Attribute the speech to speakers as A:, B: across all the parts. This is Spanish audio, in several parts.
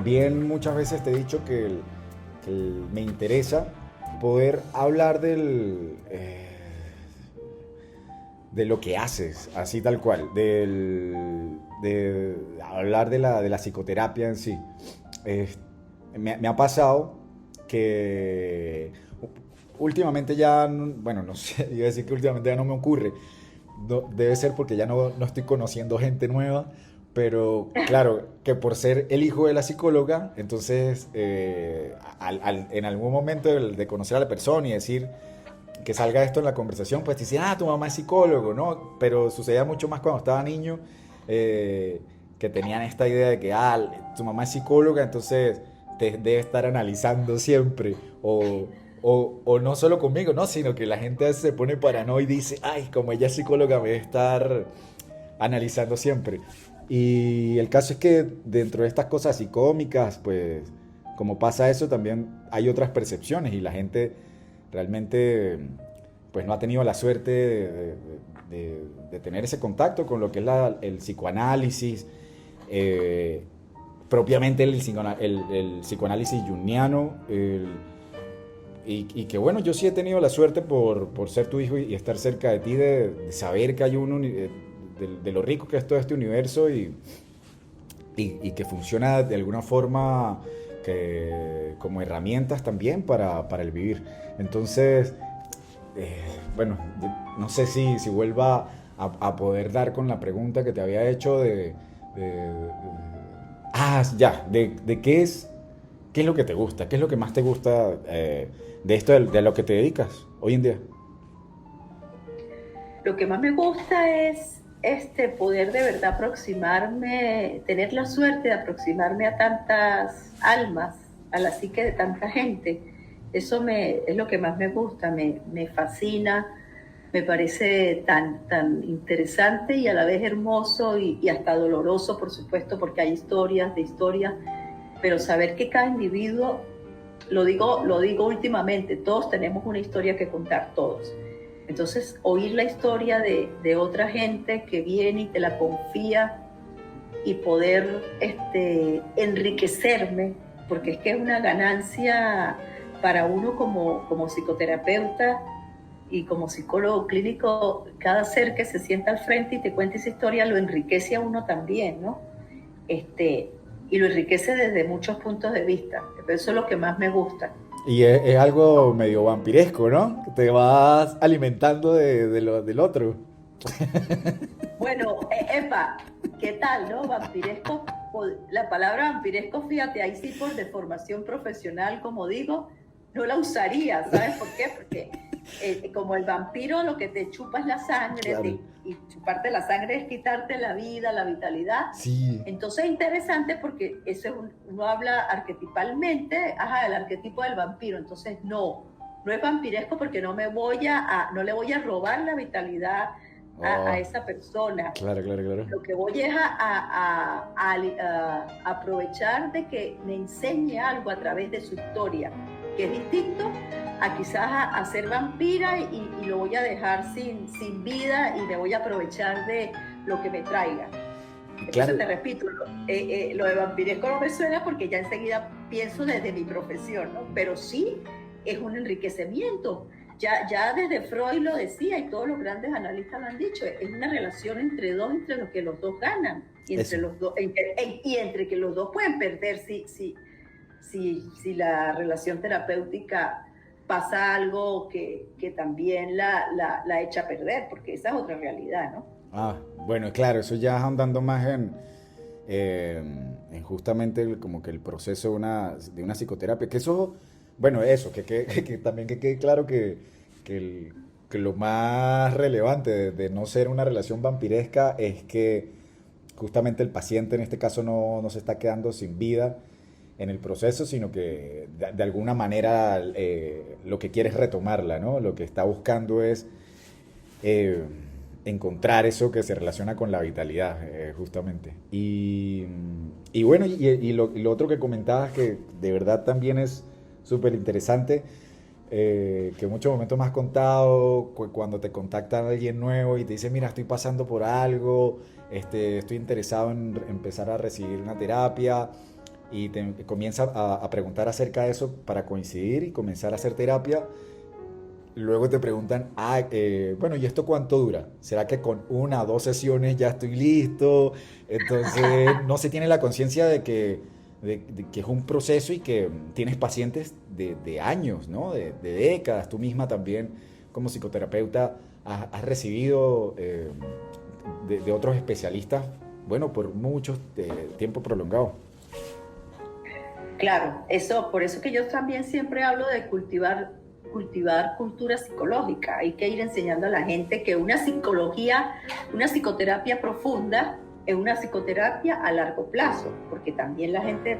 A: también muchas veces te he dicho me interesa poder hablar de lo que haces, así tal cual, de hablar de la psicoterapia en sí. Eh, me ha pasado que últimamente ya, bueno, no sé, iba a decir que últimamente ya no me ocurre. Debe ser porque ya no estoy conociendo gente nueva, pero claro, que por ser el hijo de la psicóloga, entonces en algún momento de conocer a la persona y decir que salga esto en la conversación, pues te dicen, tu mamá es psicólogo, ¿no? Pero sucedía mucho más cuando estaba niño, eh, que tenían esta idea de que, tu mamá es psicóloga, entonces te debe estar analizando siempre, o no solo conmigo, ¿no? Sino que la gente se pone paranoia y dice, ay, como ella es psicóloga, me debe estar analizando siempre. Y el caso es que dentro de estas cosas así cómicas, pues como pasa eso, también hay otras percepciones y la gente realmente pues no ha tenido la suerte de tener ese contacto con lo que es el psicoanálisis, eh, propiamente el psicoanálisis junguiano, y que bueno, yo sí he tenido la suerte por ser tu hijo y estar cerca de ti, de saber que hay de lo rico que es todo este universo y que funciona de alguna forma como herramientas también para el vivir. Entonces, eh, bueno, no sé si vuelva a poder dar con la pregunta que te había hecho ya, de qué es lo que te gusta, qué es lo que más te gusta de esto, de lo que te dedicas hoy en día.
B: Lo que más me gusta es poder de verdad aproximarme, tener la suerte de aproximarme a tantas almas, a la psique de tanta gente. Es lo que más me gusta, me fascina, me parece tan interesante y a la vez hermoso y hasta doloroso, por supuesto, porque hay historias de historias, pero saber que cada individuo, lo digo últimamente, todos tenemos una historia que contar, todos. Entonces, oír la historia de otra gente que viene y te la confía y poder enriquecerme, porque es que es una ganancia para uno como psicoterapeuta y como psicólogo clínico, cada ser que se sienta al frente y te cuenta esa historia lo enriquece a uno también, ¿no? Y lo enriquece desde muchos puntos de vista. Eso es lo que más me gusta.
A: Y es algo medio vampiresco, ¿no? Te vas alimentando del otro.
B: Bueno, Epa, ¿qué tal, no? Vampiresco, la palabra vampiresco, fíjate, ahí sí por deformación profesional, como digo, no la usaría, ¿sabes por qué? Porque como el vampiro lo que te chupa es la sangre,
A: Claro.
B: y chuparte la sangre es quitarte la vida, la vitalidad.
A: Sí,
B: Entonces es interesante porque uno habla arquetipalmente, del arquetipo del vampiro, entonces no es vampiresco porque no le voy a robar la vitalidad a
A: oh,
B: esa persona.
A: claro, claro, claro.
B: Lo que voy es a aprovechar de que me enseñe algo a través de su historia, que es distinto a quizás a ser vampira y lo voy a dejar sin vida y me voy a aprovechar de lo que me traiga. Entonces
A: Claro,
B: te repito, lo de vampiresco no me suena porque ya enseguida pienso desde mi profesión, ¿no? Pero sí es un enriquecimiento. Ya desde Freud lo decía y todos los grandes analistas lo han dicho, es una relación entre los que los dos ganan y
A: eso.
B: entre que los dos pueden perder si la relación terapéutica pasa algo que también la echa a perder, porque esa es otra realidad, ¿no?
A: Bueno, claro, eso ya es andando más en justamente como que el proceso de una psicoterapia. Que eso, bueno, eso, que también que quede claro que lo más relevante de no ser una relación vampiresca es que justamente el paciente en este caso no se está quedando sin vida en el proceso, sino que de alguna manera lo que quiere es retomarla, ¿no? Lo que está buscando es eh, encontrar eso que se relaciona con la vitalidad, justamente. Y bueno, y lo otro que comentabas que de verdad también es súper interesante, que en muchos momentos me has contado cuando te contacta alguien nuevo y te dice, mira, estoy pasando por algo, estoy interesado en empezar a recibir una terapia. y te comienza a preguntar acerca de eso para coincidir y comenzar a hacer terapia. Luego te preguntan, bueno, ¿y esto cuánto dura? ¿Será que con una o dos sesiones ya estoy listo? Entonces, no se tiene la conciencia de que es un proceso y que tienes pacientes de años, ¿no? De décadas. Tú misma también, como psicoterapeuta, has recibido de otros especialistas, bueno, por mucho tiempo prolongado.
B: Claro, eso, por eso que yo también siempre hablo de cultivar cultura psicológica. Hay que ir enseñando a la gente que una psicoterapia profunda es una psicoterapia a largo plazo, porque también la gente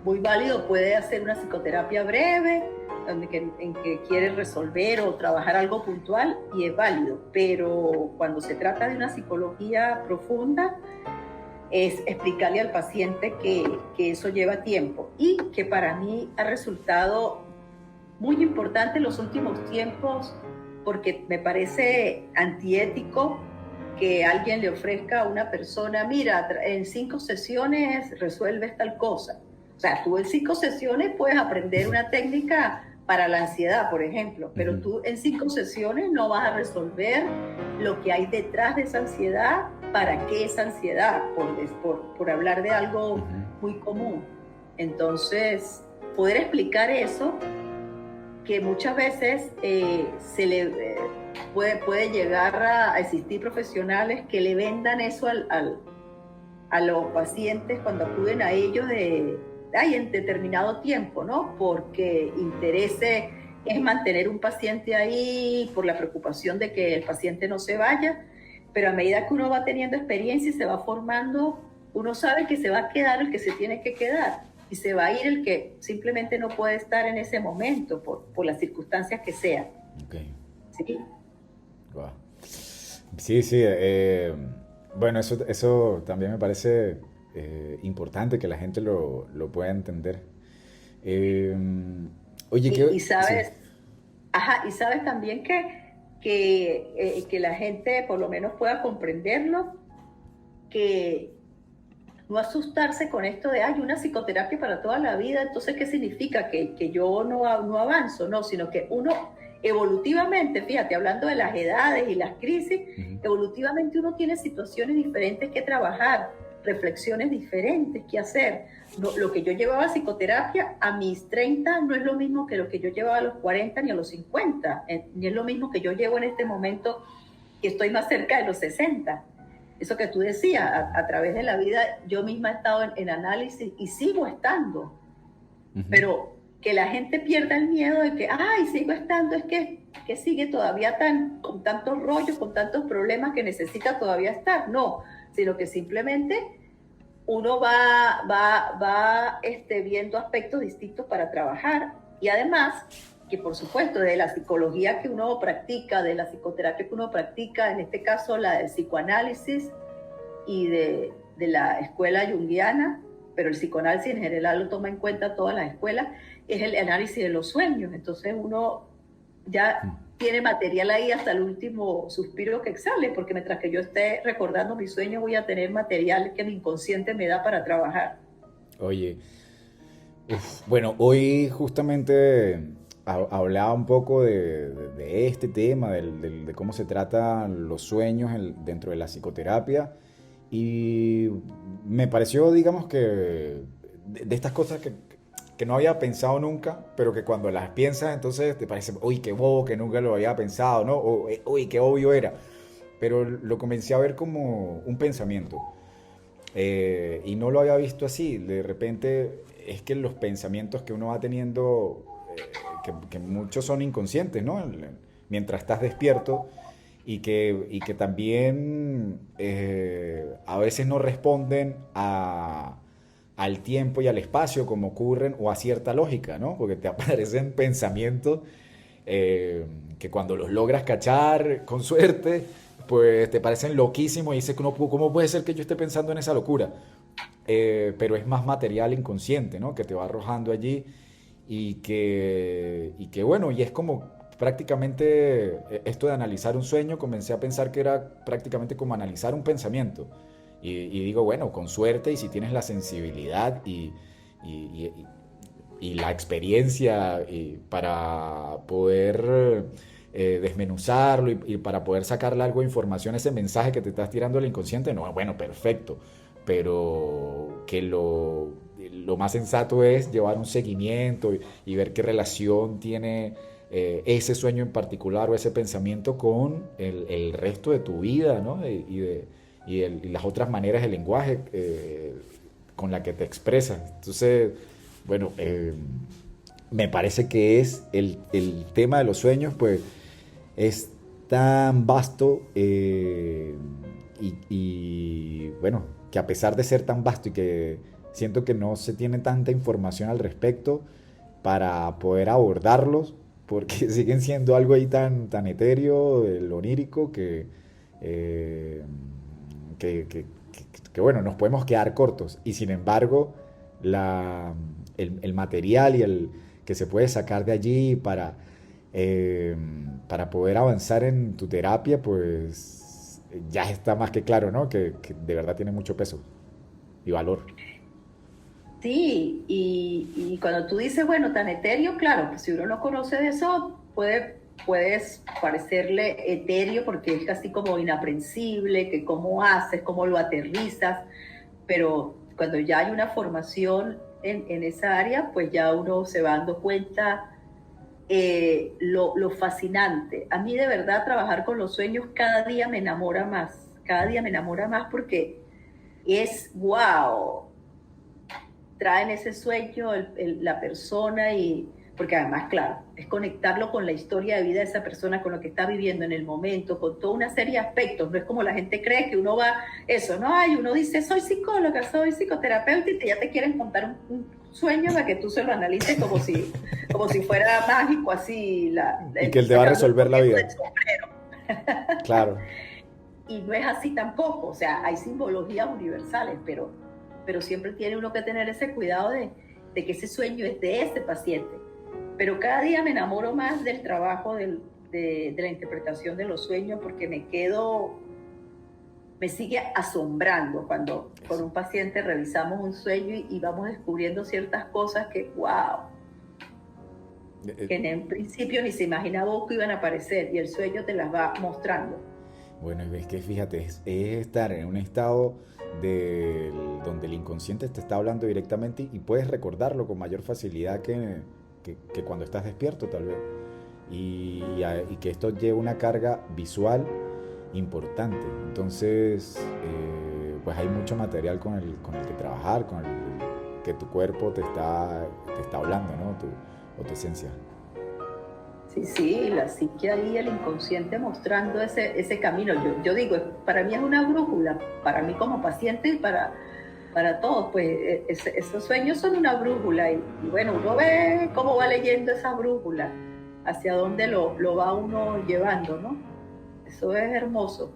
B: muy válido puede hacer una psicoterapia breve, en que quiere resolver o trabajar algo puntual y es válido, pero cuando se trata de una psicología profunda, es explicarle al paciente que eso lleva tiempo y que para mí ha resultado muy importante en los últimos tiempos, porque me parece antiético que alguien le ofrezca a una persona, mira, en 5 sesiones resuelves tal cosa. O sea, tú en 5 sesiones puedes aprender una técnica para la ansiedad, por ejemplo, pero tú en 5 sesiones no vas a resolver lo que hay detrás de esa ansiedad, para qué esa ansiedad, por hablar de algo muy común. Entonces, poder explicar eso, que muchas veces puede llegar a existir profesionales que le vendan eso a los pacientes cuando acuden a ellos en determinado tiempo, ¿no? Porque interese es mantener un paciente ahí por la preocupación de que el paciente no se vaya, pero a medida que uno va teniendo experiencia y se va formando, uno sabe que se va a quedar el que se tiene que quedar y se va a ir el que simplemente no puede estar en ese momento por las circunstancias que sean.
A: Okay.
B: ¿Sí?
A: Wow. Sí, sí. Bueno, eso también me parece importante que la gente lo pueda entender. Oye,
B: y sabes, sí. Y sabes también que la gente por lo menos pueda comprenderlo, que no asustarse con esto de, una psicoterapia para toda la vida, entonces, ¿qué significa? Que yo no avanzo, no, sino que uno evolutivamente, fíjate, hablando de las edades y las crisis, evolutivamente uno tiene situaciones diferentes que trabajar, reflexiones diferentes que hacer. No, lo que yo llevaba a psicoterapia a mis 30 no es lo mismo que lo que yo llevaba a los 40 ni a los 50, ni es lo mismo que yo llevo en este momento que estoy más cerca de los 60. Eso que tú decías, a través de la vida yo misma he estado en análisis y sigo estando, pero que la gente pierda el miedo de que, sigo estando, es que sigue todavía con tantos rollos, con tantos problemas que necesita todavía estar. No, sino que simplemente uno va viendo aspectos distintos para trabajar, y además que por supuesto de la psicología que uno practica, de la psicoterapia que uno practica, en este caso la del psicoanálisis y de la escuela junguiana, pero el psicoanálisis en general lo toma en cuenta todas las escuelas, es el análisis de los sueños. Entonces uno ya tiene material ahí hasta el último suspiro que exhale, porque mientras que yo esté recordando mis sueños voy a tener material que mi inconsciente me da para trabajar.
A: Oye, bueno, hoy justamente hablaba un poco de este tema, de cómo se tratan los sueños dentro de la psicoterapia, y me pareció, digamos, que de estas cosas que no había pensado nunca, pero que cuando las piensas entonces te parece, uy, qué bobo, que nunca lo había pensado, ¿no? O, uy, qué obvio era. Pero lo comencé a ver como un pensamiento. Y no lo había visto así. De repente es que los pensamientos que uno va teniendo, que muchos son inconscientes, ¿no? Mientras estás despierto, y que también a veces no responden al tiempo y al espacio como ocurren, o a cierta lógica, ¿no? Porque te aparecen pensamientos que cuando los logras cachar con suerte, pues te parecen loquísimos y dices, ¿cómo puede ser que yo esté pensando en esa locura? Pero es más material inconsciente, ¿no? Que te va arrojando allí, y que bueno, y es como prácticamente esto de analizar un sueño, comencé a pensar que era prácticamente como analizar un pensamiento. Y digo, bueno, con suerte, y si tienes la sensibilidad y y la experiencia y para poder desmenuzarlo y para poder sacarle algo de información, ese mensaje que te estás tirando al inconsciente, no, bueno, perfecto, pero que lo más sensato es llevar un seguimiento y ver qué relación tiene ese sueño en particular o ese pensamiento con el resto de tu vida, ¿no? Y las otras maneras del lenguaje con la que te expresas. Entonces, bueno, me parece que es el tema de los sueños, pues es tan vasto bueno, que a pesar de ser tan vasto y que siento que no se tiene tanta información al respecto para poder abordarlos, porque siguen siendo algo ahí tan etéreo, lo onírico, eh, bueno, nos podemos quedar cortos. Y sin embargo, el material y el que se puede sacar de allí para poder avanzar en tu terapia, pues ya está más que claro, ¿no? Que de verdad tiene mucho peso y valor.
B: Sí, y cuando tú dices, bueno, tan etéreo, claro, pues si uno no conoce de eso, puedes parecerle etéreo porque es casi como inaprensible, que cómo haces, cómo lo aterrizas, pero cuando ya hay una formación en esa área, pues ya uno se va dando cuenta lo fascinante. A mí de verdad trabajar con los sueños cada día me enamora más porque es wow, traen ese sueño la persona y porque además, claro, es conectarlo con la historia de vida de esa persona, con lo que está viviendo en el momento, con toda una serie de aspectos. No es como la gente cree que uno va, eso, ¿no? Ay, uno dice, soy psicóloga, soy psicoterapeuta y ya te quieren contar un sueño para que tú se lo analices como si fuera mágico, así,
A: Y que él te va a resolver la vida. Claro.
B: Y no es así tampoco, o sea, hay simbologías universales, pero siempre tiene uno que tener ese cuidado de que ese sueño es de ese paciente. Pero cada día me enamoro más del trabajo de la interpretación de los sueños porque me sigue asombrando cuando con un paciente revisamos un sueño y vamos descubriendo ciertas cosas que, wow, que en principio ni se imaginaba que iban a aparecer y el sueño te las va mostrando.
A: Bueno, es que fíjate, es estar en un estado donde el inconsciente te está hablando directamente y puedes recordarlo con mayor facilidad que cuando estás despierto tal vez. Y que esto lleva una carga visual importante. Entonces, pues hay mucho material con el que trabajar, que tu cuerpo te está hablando, ¿no? O tu esencia.
B: Sí, la psique ahí, el inconsciente mostrando ese camino. Yo digo, para mí es una brújula, para mí como paciente y para todos, pues esos sueños son una brújula y bueno, uno ve cómo va leyendo esa brújula, hacia dónde lo va uno llevando, ¿no? Eso es hermoso.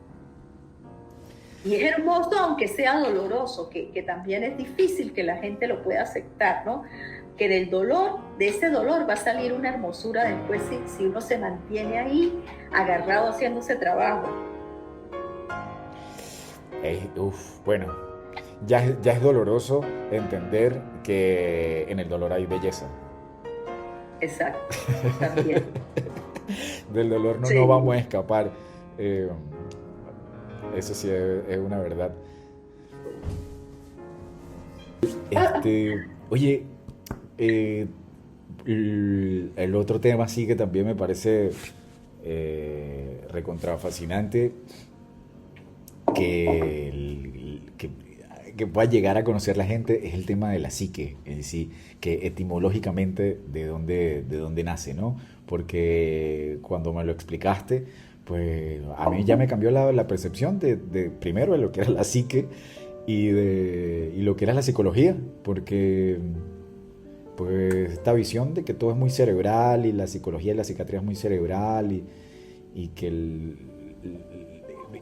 B: Y es hermoso aunque sea doloroso, que también es difícil que la gente lo pueda aceptar, ¿no? Que de ese dolor va a salir una hermosura después si uno se mantiene ahí agarrado haciendo ese trabajo.
A: Bueno, ya es doloroso entender que en el dolor hay belleza.
B: Exacto, también.
A: Del dolor
B: Sí.
A: no vamos a escapar. Eso sí es una verdad. Oye, el otro tema sí que también me parece recontra fascinante que, que pueda llegar a conocer la gente es el tema de la psique, es decir, que etimológicamente de dónde nace, ¿no? Porque cuando me lo explicaste, pues a mí ya me cambió la percepción primero de lo que era la psique y lo que era la psicología, porque pues esta visión de que todo es muy cerebral y la psicología y la psiquiatría es muy cerebral y que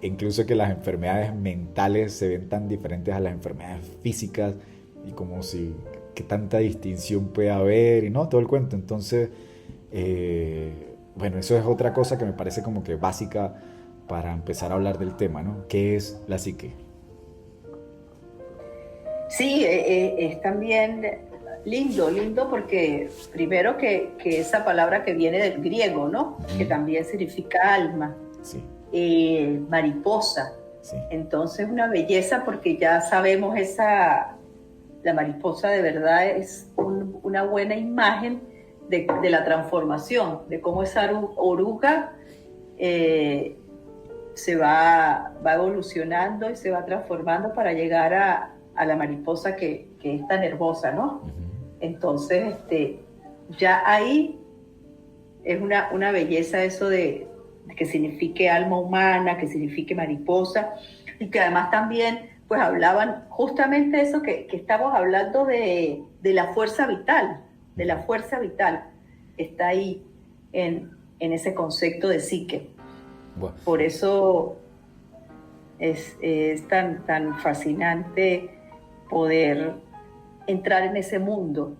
A: incluso que las enfermedades mentales se ven tan diferentes a las enfermedades físicas y como si que tanta distinción puede haber y no, todo el cuento. Entonces, bueno, eso es otra cosa que me parece como que básica para empezar a hablar del tema, ¿no? ¿Qué es la psique?
B: Sí, es también Lindo, lindo, porque primero que esa palabra que viene del griego, ¿no? Que también significa alma,
A: Sí,
B: mariposa.
A: sí.
B: Entonces una belleza porque ya sabemos la mariposa de verdad es una buena imagen de la transformación, de cómo esa oruga se va evolucionando y se va transformando para llegar a la mariposa que es tan hermosa, ¿no?
A: Ujú.
B: Entonces, ya ahí es una belleza eso de que signifique alma humana, que signifique mariposa, y que además también pues hablaban justamente eso que estamos hablando de la fuerza vital, de la fuerza vital, está ahí en ese concepto de psique.
A: Bueno,
B: Por eso es tan fascinante poder entrar en ese mundo.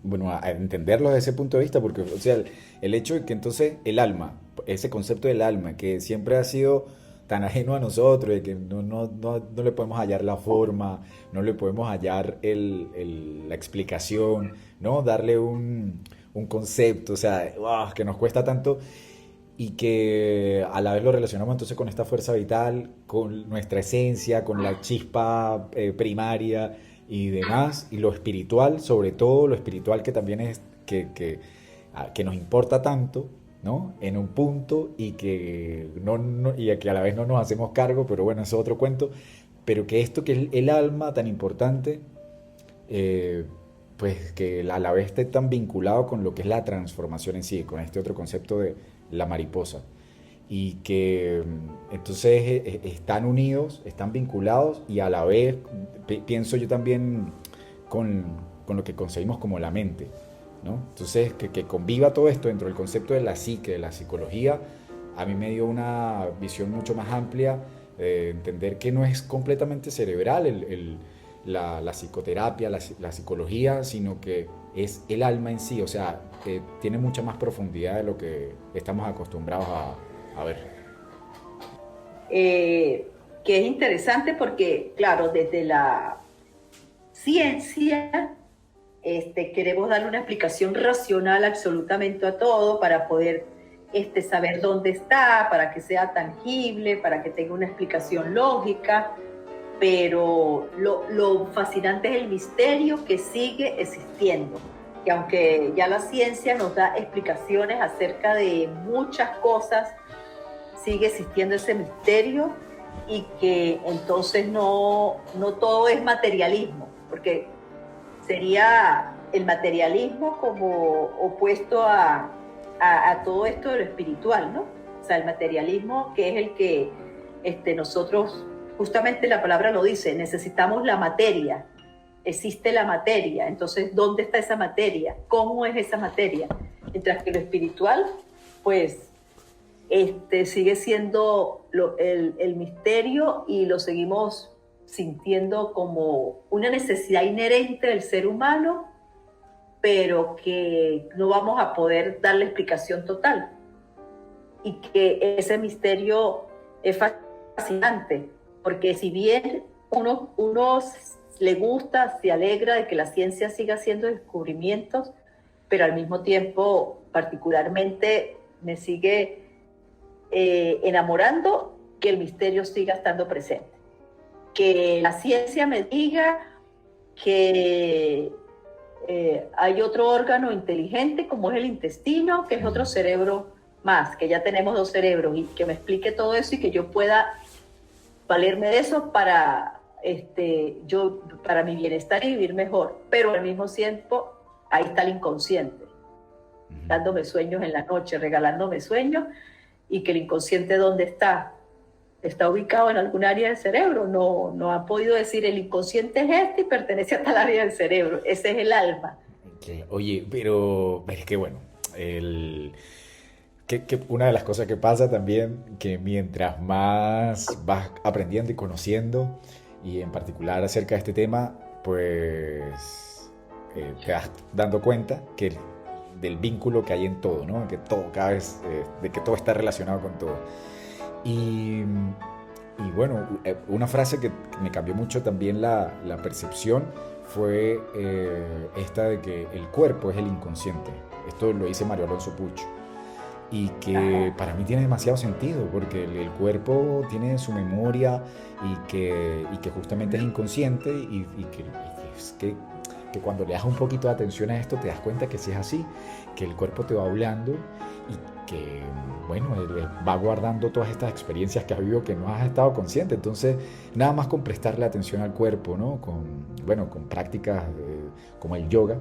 A: bueno, a entenderlo desde ese punto de vista, porque, o sea, el hecho de que entonces el alma, ese concepto del alma, que siempre ha sido tan ajeno a nosotros, de que no le podemos hallar la forma, no le podemos hallar la explicación, ¿no? Darle un concepto, o sea, ¡guau! Que nos cuesta tanto y que a la vez lo relacionamos entonces con esta fuerza vital, con nuestra esencia, con la chispa primaria y demás, y lo espiritual, sobre todo lo espiritual que también es que nos importa tanto, ¿no? En un punto y que, y que a la vez no nos hacemos cargo, pero bueno, eso es otro cuento, pero que esto que es el alma tan importante, eh, pues que a la vez esté tan vinculado con lo que es la transformación en sí, con este otro concepto de la mariposa. Y que entonces están unidos, están vinculados y a la vez pienso yo también con lo que concebimos como la mente, ¿no? Entonces que conviva todo esto dentro del concepto de la psique, de la psicología, a mí me dio una visión mucho más amplia, entender que no es completamente cerebral la psicoterapia, la psicología, sino que es el alma en sí, o sea, tiene mucha más profundidad de lo que estamos acostumbrados a ver.
B: Que es interesante porque, claro, desde la ciencia queremos darle una explicación racional absolutamente a todo para poder saber dónde está, para que sea tangible, para que tenga una explicación lógica, pero lo fascinante es el misterio que sigue existiendo, que aunque ya la ciencia nos da explicaciones acerca de muchas cosas, sigue existiendo ese misterio y que entonces no todo es materialismo, porque sería el materialismo como opuesto a todo esto de lo espiritual, ¿no? O sea, el materialismo que es el que nosotros, justamente la palabra lo dice, necesitamos la materia, existe la materia, entonces, ¿dónde está esa materia? ¿Cómo es esa materia? Mientras que lo espiritual, pues, sigue siendo el misterio y lo seguimos sintiendo como una necesidad inherente del ser humano, pero que no vamos a poder darle explicación total. Y que ese misterio es fascinante, porque si bien uno le gusta, se alegra de que la ciencia siga haciendo descubrimientos, pero al mismo tiempo, particularmente, me sigue enamorando que el misterio siga estando presente. Que la ciencia me diga que hay otro órgano inteligente como es el intestino, que es otro cerebro más, que ya tenemos 2 cerebros, y que me explique todo eso y que yo pueda valerme de eso para mi bienestar y vivir mejor. Pero al mismo tiempo, ahí está el inconsciente, dándome sueños en la noche, regalándome sueños, y que el inconsciente, ¿dónde está? Está ubicado en algún área del cerebro. No ha podido decir el inconsciente es y pertenece a tal área del cerebro. Ese es el alma.
A: Okay. Oye, pero es que bueno, una de las cosas que pasa también, que mientras más vas aprendiendo y conociendo, y en particular acerca de este tema, pues te vas dando cuenta del vínculo que hay en todo, ¿no? Que todo, cada vez, de que todo está relacionado con todo. Y bueno, una frase que me cambió mucho también la percepción fue esta de que el cuerpo es el inconsciente. Esto lo dice Mario Alonso Puig. Y que para mí tiene demasiado sentido, porque el cuerpo tiene su memoria y que justamente es inconsciente que cuando le das un poquito de atención a esto te das cuenta que sí es así, que el cuerpo te va hablando y que, bueno, él va guardando todas estas experiencias que has vivido que no has estado consciente. Entonces, nada más con prestarle atención al cuerpo, ¿no? Con prácticas como el yoga,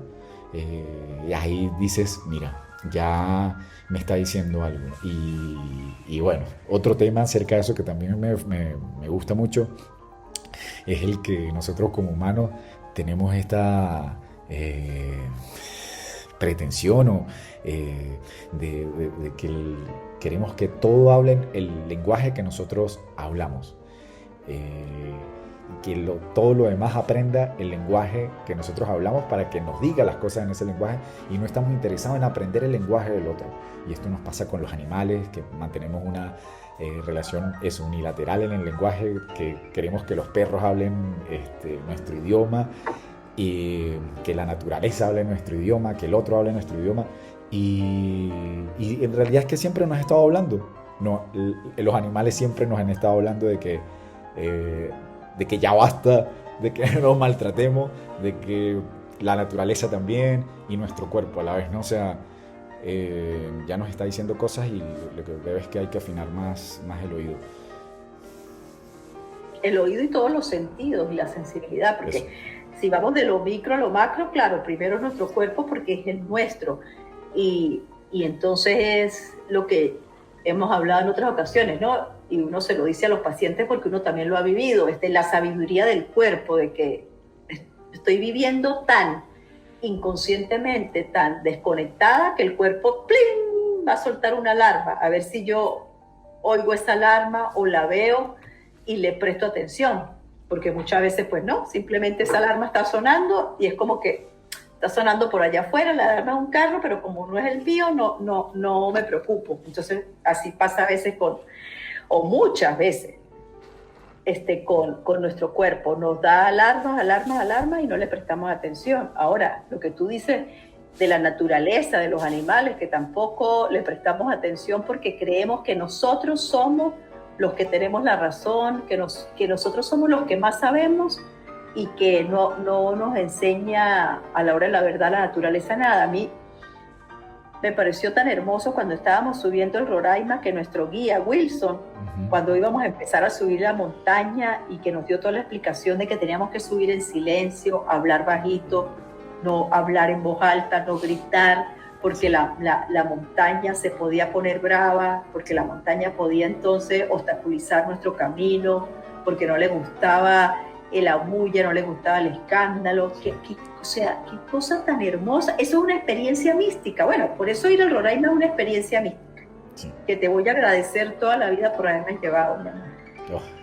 A: y ahí dices, mira, ya me está diciendo algo. Y bueno, otro tema acerca de eso que también me gusta mucho es el que nosotros como humanos tenemos esta pretensión de que queremos que todo hable el lenguaje que nosotros hablamos. Que todo lo demás aprenda el lenguaje que nosotros hablamos para que nos diga las cosas en ese lenguaje, y no estamos interesados en aprender el lenguaje del otro. Y esto nos pasa con los animales, que mantenemos una relación unilateral en el lenguaje, que queremos que los perros hablen nuestro idioma, y que la naturaleza hable nuestro idioma, que el otro hable nuestro idioma, y en realidad es que siempre nos ha estado hablando. No, los animales siempre nos han estado hablando de que ya basta, de que no nos maltratemos, de que la naturaleza también y nuestro cuerpo a la vez, ¿no? O sea, ya nos está diciendo cosas, y lo que veo es que hay que afinar más el oído.
B: El oído y todos los sentidos y la sensibilidad, porque eso. Si vamos de lo micro a lo macro, claro, primero es nuestro cuerpo porque es el nuestro, y entonces es lo que hemos hablado en otras ocasiones, ¿no? Y uno se lo dice a los pacientes porque uno también lo ha vivido, la sabiduría del cuerpo, de que estoy viviendo tan inconscientemente, tan desconectada, que el cuerpo ¡plin!, va a soltar una alarma, a ver si yo oigo esa alarma o la veo y le presto atención, porque muchas veces pues no, simplemente esa alarma está sonando y es como que está sonando por allá afuera, la alarma de un carro, pero como no es el mío, no me preocupo. Entonces así pasa a veces o muchas veces con nuestro cuerpo, nos da alarmas y no le prestamos atención. Ahora, lo que tú dices de la naturaleza, de los animales, que tampoco le prestamos atención porque creemos que nosotros somos los que tenemos la razón, que nosotros somos los que más sabemos, y que no nos enseña a la hora de la verdad la naturaleza nada. A mí me pareció tan hermoso cuando estábamos subiendo el Roraima, que nuestro guía Wilson, cuando íbamos a empezar a subir la montaña, y que nos dio toda la explicación de que teníamos que subir en silencio, hablar bajito, no hablar en voz alta, no gritar, porque la montaña se podía poner brava, porque la montaña podía entonces obstaculizar nuestro camino, porque no le gustaba la bulla, no le gustaba el escándalo. O sea, qué cosa tan hermosa. Eso es una experiencia mística. Bueno, por eso ir al Roraima es una experiencia mística, sí, que te voy a agradecer toda la vida por haberme llevado, mi amor.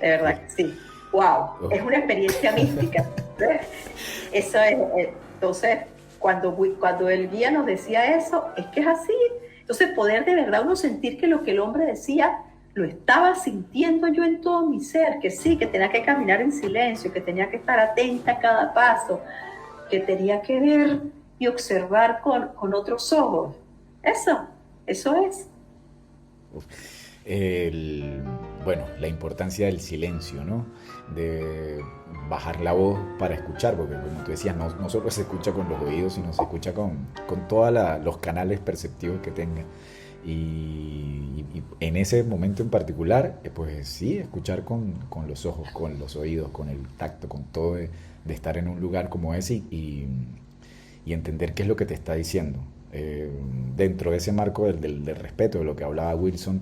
B: De verdad que sí. Wow, es una experiencia mística. Eso es. Entonces, cuando el guía nos decía eso, es que es así. Entonces, poder de verdad uno sentir que lo que el hombre decía lo estaba sintiendo yo en todo mi ser, que sí, que tenía que caminar en silencio, que tenía que estar atenta a cada paso, que tenía que ver y observar con otros ojos. Eso es.
A: Bueno, la importancia del silencio, ¿no? De bajar la voz para escuchar, porque como tú decías, no solo se escucha con los oídos, sino se escucha con todos los canales perceptivos que tenga. Y en ese momento en particular, pues sí, escuchar con los ojos, con los oídos, con el tacto, con todo, de estar en un lugar como ese y entender qué es lo que te está diciendo. Dentro de ese marco del respeto, de lo que hablaba Wilson,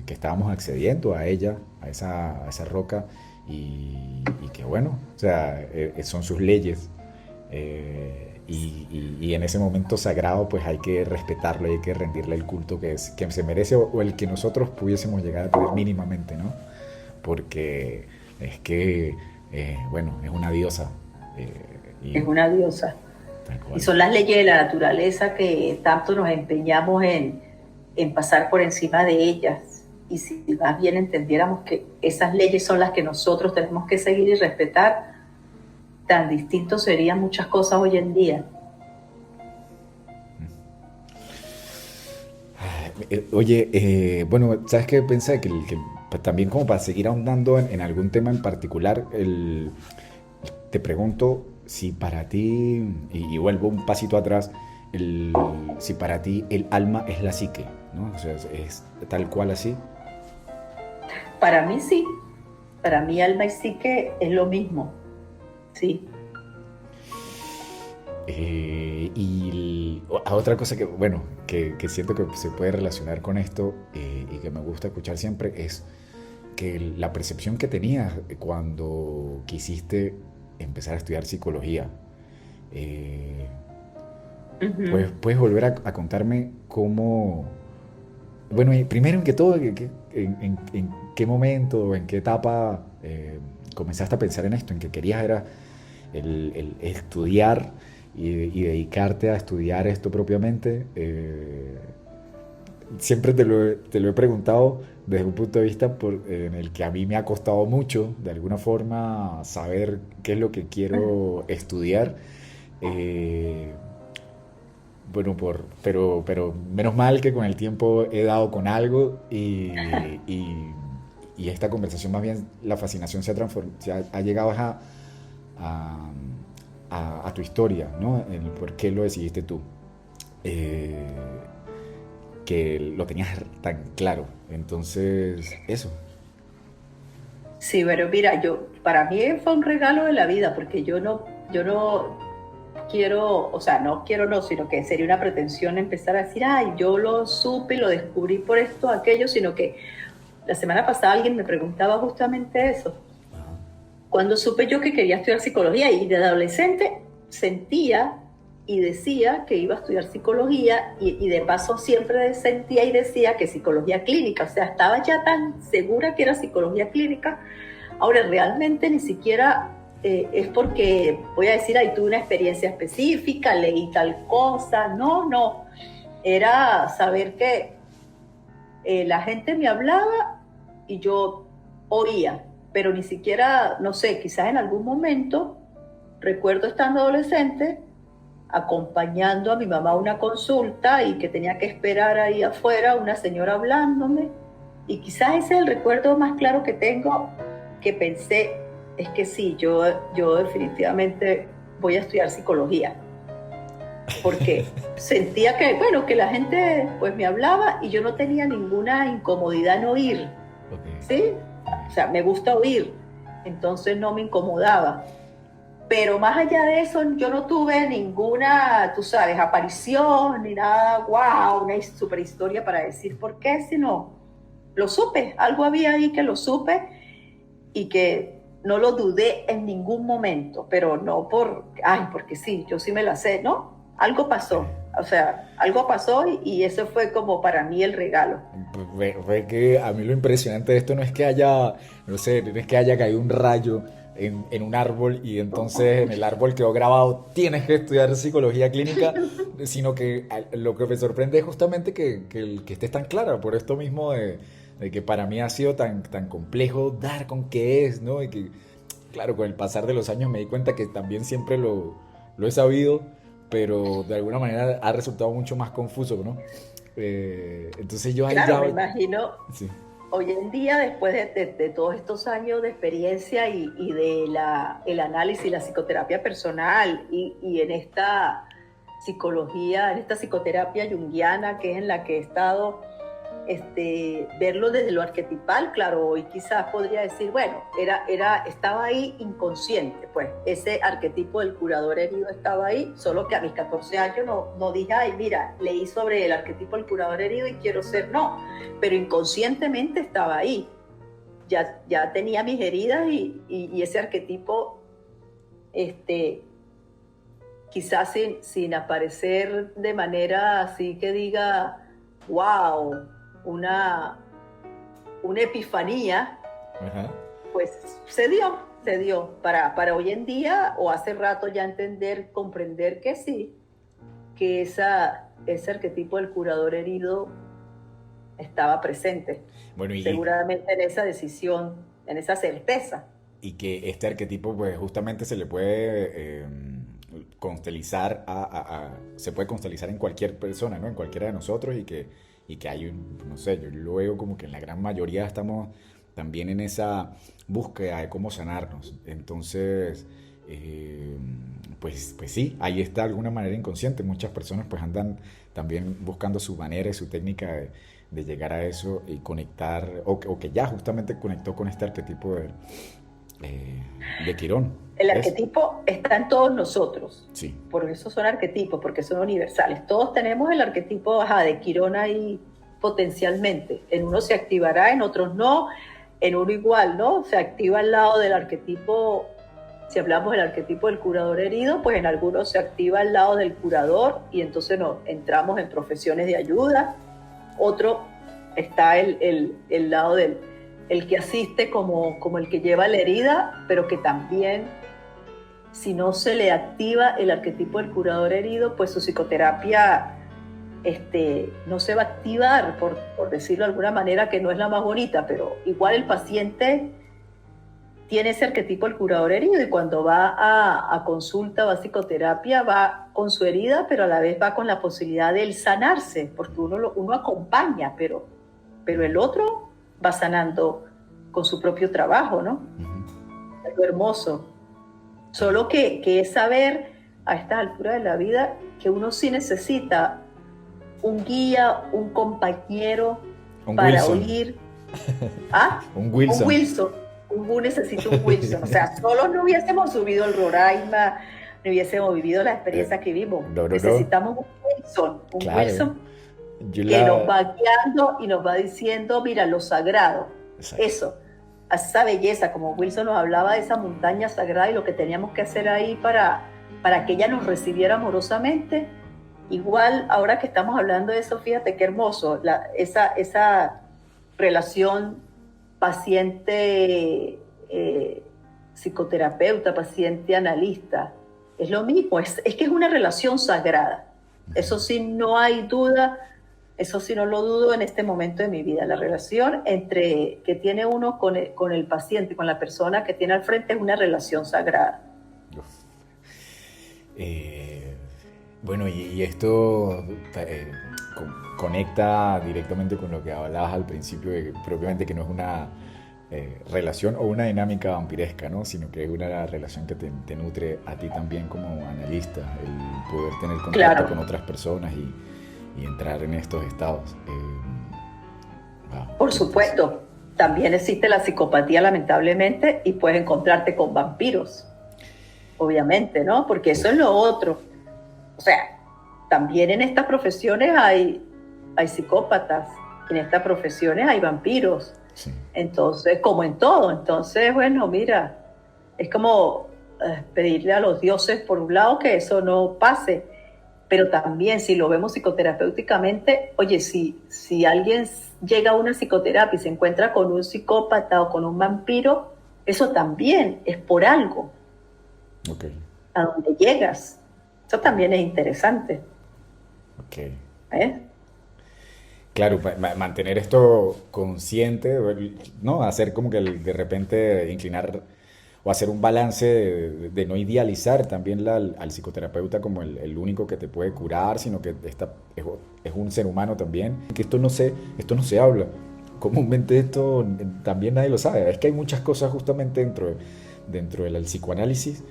A: que estábamos accediendo a ella, a esa roca, y que bueno, o sea, son sus leyes. Y en ese momento sagrado pues hay que respetarlo y hay que rendirle el culto que se merece, o el que nosotros pudiésemos llegar a tener mínimamente, ¿no? Porque es que, bueno, es una diosa.
B: Es una diosa. Y son las leyes de la naturaleza que tanto nos empeñamos en pasar por encima de ellas. Y si más bien entendiéramos que esas leyes son las que nosotros tenemos que seguir y respetar, tan distintos serían muchas cosas hoy en día.
A: Oye, bueno, ¿sabes qué? Pensé que pues, también como para seguir ahondando en algún tema en particular, te pregunto si para ti, y vuelvo un pasito atrás, si para ti el alma es la psique, ¿no? O sea, es tal cual así.
B: Para mí sí, para mí alma y psique es lo mismo, sí.
A: A otra cosa que, bueno, que siento que se puede relacionar con esto y que me gusta escuchar siempre es que la percepción que tenías cuando quisiste empezar a estudiar psicología, eh,
B: Ujú.
A: puedes volver a contarme cómo, bueno, y primero en que todo, en qué momento o en qué etapa comenzaste a pensar en esto, en que querías era el estudiar y dedicarte a estudiar esto propiamente. Siempre te lo he preguntado desde un punto de vista en el que a mí me ha costado mucho, de alguna forma, saber qué es lo que quiero estudiar. Eh, bueno, pero menos mal que con el tiempo he dado con algo y esta conversación más bien la fascinación ha llegado a, a tu historia, ¿no? El por qué lo decidiste tú. Eh, que lo tenías tan claro. Entonces, eso.
B: Sí, pero mira, para mí fue un regalo de la vida, porque yo no quiero, o sea, no quiero no, sino que sería una pretensión empezar a decir, ay, yo lo supe y lo descubrí por esto, aquello, sino que la semana pasada alguien me preguntaba justamente eso. Cuando supe yo que quería estudiar psicología y de adolescente sentía y decía que iba a estudiar psicología y de paso siempre sentía y decía que psicología clínica, o sea, estaba ya tan segura que era psicología clínica. Ahora, realmente ni siquiera es porque voy a decir, ahí tuve una experiencia específica, leí tal cosa, no, no, era saber que la gente me hablaba y yo oía, pero ni siquiera, no sé, quizás en algún momento, recuerdo estando adolescente, acompañando a mi mamá a una consulta y que tenía que esperar ahí afuera una señora hablándome. Y quizás ese es el recuerdo más claro que tengo, que pensé, es que sí, yo definitivamente voy a estudiar psicología, porque sentía que, bueno, que la gente pues me hablaba y yo no tenía ninguna incomodidad en oír,
A: Ok.
B: ¿sí? O sea, me gusta oír, entonces no me incomodaba. Pero más allá de eso, yo no tuve ninguna, tú sabes, aparición ni nada, wow, una super historia para decir por qué, sino lo supe, algo había ahí que lo supe y que no lo dudé en ningún momento, pero no ay, porque sí, yo sí me la sé, ¿no? Algo pasó, o sea, algo pasó y eso fue como para mí el regalo.
A: Ve que a mí lo impresionante de esto no es que haya, no sé, no es que haya caído un rayo en un árbol y entonces en el árbol quedó grabado tienes que estudiar psicología clínica, sino que lo que me sorprende es justamente que estés tan clara por esto mismo de que para mí ha sido tan complejo dar con qué es, ¿no? Y que, claro, con el pasar de los años me di cuenta que también siempre lo he sabido, pero de alguna manera ha resultado mucho más confuso, ¿no? Entonces yo ahí
B: Claro,
A: ya...
B: me imagino
A: Sí.
B: hoy en día, después de todos estos años de experiencia y de el análisis, la psicoterapia personal y en esta psicología, en esta psicoterapia junguiana que es en la que he estado, verlo desde lo arquetipal, claro, hoy quizás podría decir, bueno, estaba ahí inconsciente, pues ese arquetipo del curador herido estaba ahí, solo que a mis 14 años no dije, ay, mira, leí sobre el arquetipo del curador herido y quiero ser, no, pero inconscientemente estaba ahí, ya tenía mis heridas y ese arquetipo, este, quizás sin aparecer de manera así que diga, wow, una, una epifanía,
A: Ajá.
B: pues se dio para hoy en día o hace rato ya entender, comprender que sí, que ese arquetipo del curador herido estaba presente,
A: Bueno,
B: seguramente en esa decisión, en esa certeza.
A: y que este arquetipo pues justamente se le puede constellizar se puede constellizar en cualquier persona, ¿no? En cualquiera de nosotros y que hay un, no sé, yo lo veo como que en la gran mayoría estamos también en esa búsqueda de cómo sanarnos. Entonces, pues sí, ahí está de alguna manera inconsciente. Muchas personas pues andan también buscando su manera y su técnica de llegar a eso y conectar, o que ya justamente conectó con este arquetipo de Quirón.
B: El
A: ¿Ves?
B: arquetipo está en todos nosotros,
A: Sí.
B: por eso son arquetipos, porque son universales. Todos tenemos el arquetipo de Quirón ahí potencialmente. En uno se activará, en otros no, en uno igual, ¿no? Se activa al lado del arquetipo, si hablamos del arquetipo del curador herido, pues en algunos se activa al lado del curador y entonces nos entramos en profesiones de ayuda. Otro está el lado del el que asiste como el que lleva la herida, pero que también, si no se le activa el arquetipo del curador herido, pues su psicoterapia no se va a activar, por decirlo de alguna manera, que no es la más bonita, pero igual el paciente tiene ese arquetipo del curador herido y cuando va a consulta, va a psicoterapia, va con su herida, pero a la vez va con la posibilidad de él sanarse, porque uno acompaña, pero el otro va sanando con su propio trabajo, ¿no?
A: Uh-huh.
B: Es lo hermoso. Solo que es saber a estas alturas de la vida que uno sí necesita un guía, un compañero para oír. ¿Ah?
A: Un Wilson.
B: Un Wilson. Uno necesita un Wilson. O sea, solo no hubiésemos subido el Roraima, no hubiésemos vivido la experiencia que vimos. Necesitamos un Wilson. Un
A: claro.
B: Wilson que nos va guiando y nos va diciendo, mira, lo sagrado. Exacto. Eso. Esa belleza, como Wilson nos hablaba de esa montaña sagrada y lo que teníamos que hacer ahí para que ella nos recibiera amorosamente. Igual, ahora que estamos hablando de eso, fíjate qué hermoso, esa relación paciente, psicoterapeuta, paciente analista, es lo mismo, es que es una relación sagrada. Eso sí, no hay duda, eso sí no lo dudo en este momento de mi vida. La relación que tiene uno con el paciente, con la persona que tiene al frente, es una relación sagrada.
A: Bueno, y esto conecta directamente con lo que hablabas al principio, propiamente que no es una relación o una dinámica vampiresca, ¿no? Sino que es una relación que te nutre a ti también como analista, el poder tener contacto claro. con otras personas y entrar en estos estados.
B: Por supuesto, también existe la psicopatía, lamentablemente, y puedes encontrarte con vampiros, obviamente, ¿no? Porque eso es lo otro. O sea, también en estas profesiones hay psicópatas, en estas profesiones hay vampiros. Sí. Entonces, como en todo. Entonces, bueno, mira, es como pedirle a los dioses, por un lado, que eso no pase. Pero también, si lo vemos psicoterapéuticamente, oye, si alguien llega a una psicoterapia y se encuentra con un psicópata o con un vampiro, eso también es por algo.
A: Okay.
B: A donde llegas. Eso también es interesante.
A: Okay. Claro, mantener esto consciente, ¿no? Hacer como que de repente inclinar o hacer un balance de no idealizar también al psicoterapeuta como el único que te puede curar, sino que es un ser humano también. Que esto no se habla. Comúnmente esto también nadie lo sabe. Es que hay muchas cosas justamente dentro del psicoanálisis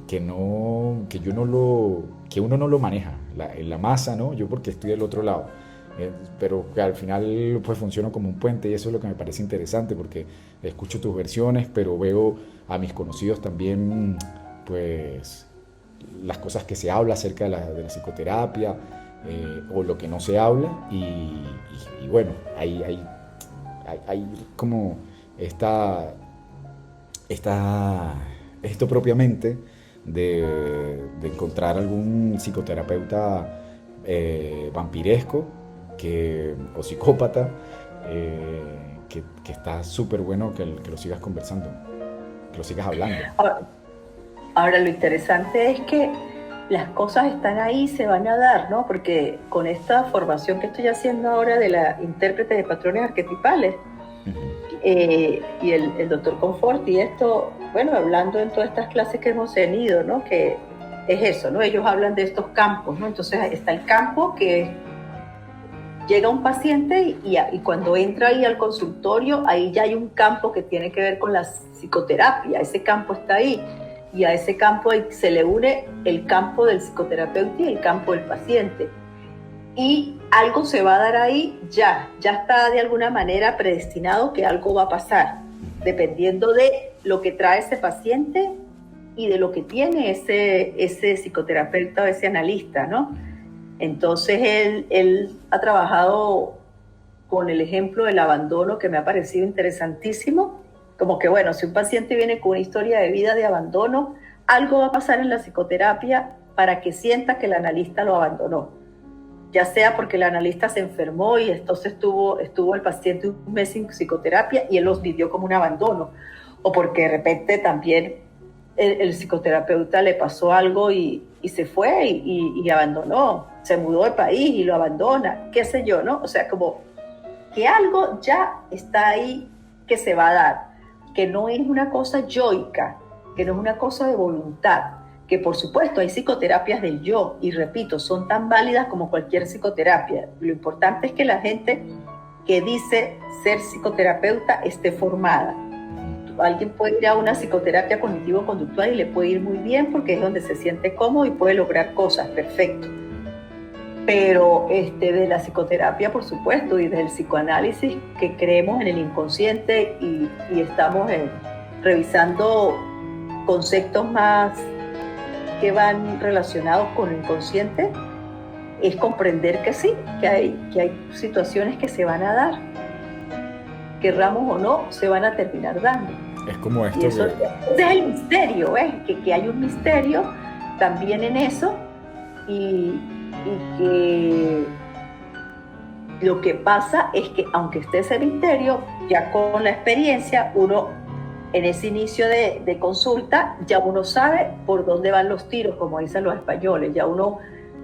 A: que uno no lo maneja, en la masa, ¿no? Yo porque estoy del otro lado, pero que al final pues funciona como un puente y eso es lo que me parece interesante porque escucho tus versiones, pero veo a mis conocidos también pues las cosas que se habla acerca de la psicoterapia o lo que no se habla y bueno, hay como esto propiamente de encontrar algún psicoterapeuta vampiresco o psicópata que está súper bueno que lo sigas conversando, que lo sigas hablando.
B: Ahora lo interesante es que las cosas están ahí, se van a dar, ¿no? Porque con esta formación que estoy haciendo ahora de la intérprete de patrones arquetipales, y el doctor Confort, y esto, bueno, hablando en todas estas clases que hemos tenido, ¿no? Que es eso, ¿no? Ellos hablan de estos campos, ¿no? Entonces está el campo que llega un paciente y cuando entra ahí al consultorio, ahí ya hay un campo que tiene que ver con la psicoterapia, ese campo está ahí, y a ese campo se le une el campo del psicoterapeuta y el campo del paciente. Y algo se va a dar ahí, ya está de alguna manera predestinado que algo va a pasar, dependiendo de lo que trae ese paciente y de lo que tiene ese psicoterapeuta o ese analista, ¿no? Entonces él ha trabajado con el ejemplo del abandono, que me ha parecido interesantísimo, como que bueno, si un paciente viene con una historia de vida de abandono, algo va a pasar en la psicoterapia para que sienta que el analista lo abandonó, ya sea porque el analista se enfermó y entonces estuvo el paciente un mes sin psicoterapia y él los vivió como un abandono, o porque de repente también el psicoterapeuta le pasó algo y se fue y abandonó, se mudó de país y lo abandona, qué sé yo, ¿no? O sea, como que algo ya está ahí que se va a dar, que no es una cosa yoica, que no es una cosa de voluntad, que por supuesto hay psicoterapias del yo, y repito, son tan válidas como cualquier psicoterapia. Lo importante es que la gente que dice ser psicoterapeuta esté formada. Alguien puede ir a una psicoterapia cognitivo-conductual y le puede ir muy bien porque es donde se siente cómodo y puede lograr cosas, perfecto. Pero de la psicoterapia, por supuesto, y del psicoanálisis, que creemos en el inconsciente y estamos revisando conceptos más que van relacionados con el inconsciente, es comprender que sí, que hay situaciones que se van a dar, querramos o no, se van a terminar dando.
A: Es como esto.
B: Ese es el misterio, ¿ves? Que hay un misterio también en eso, y que lo que pasa es que aunque esté ese misterio, ya con la experiencia, uno en ese inicio de consulta, ya uno sabe por dónde van los tiros, como dicen los españoles. Ya uno,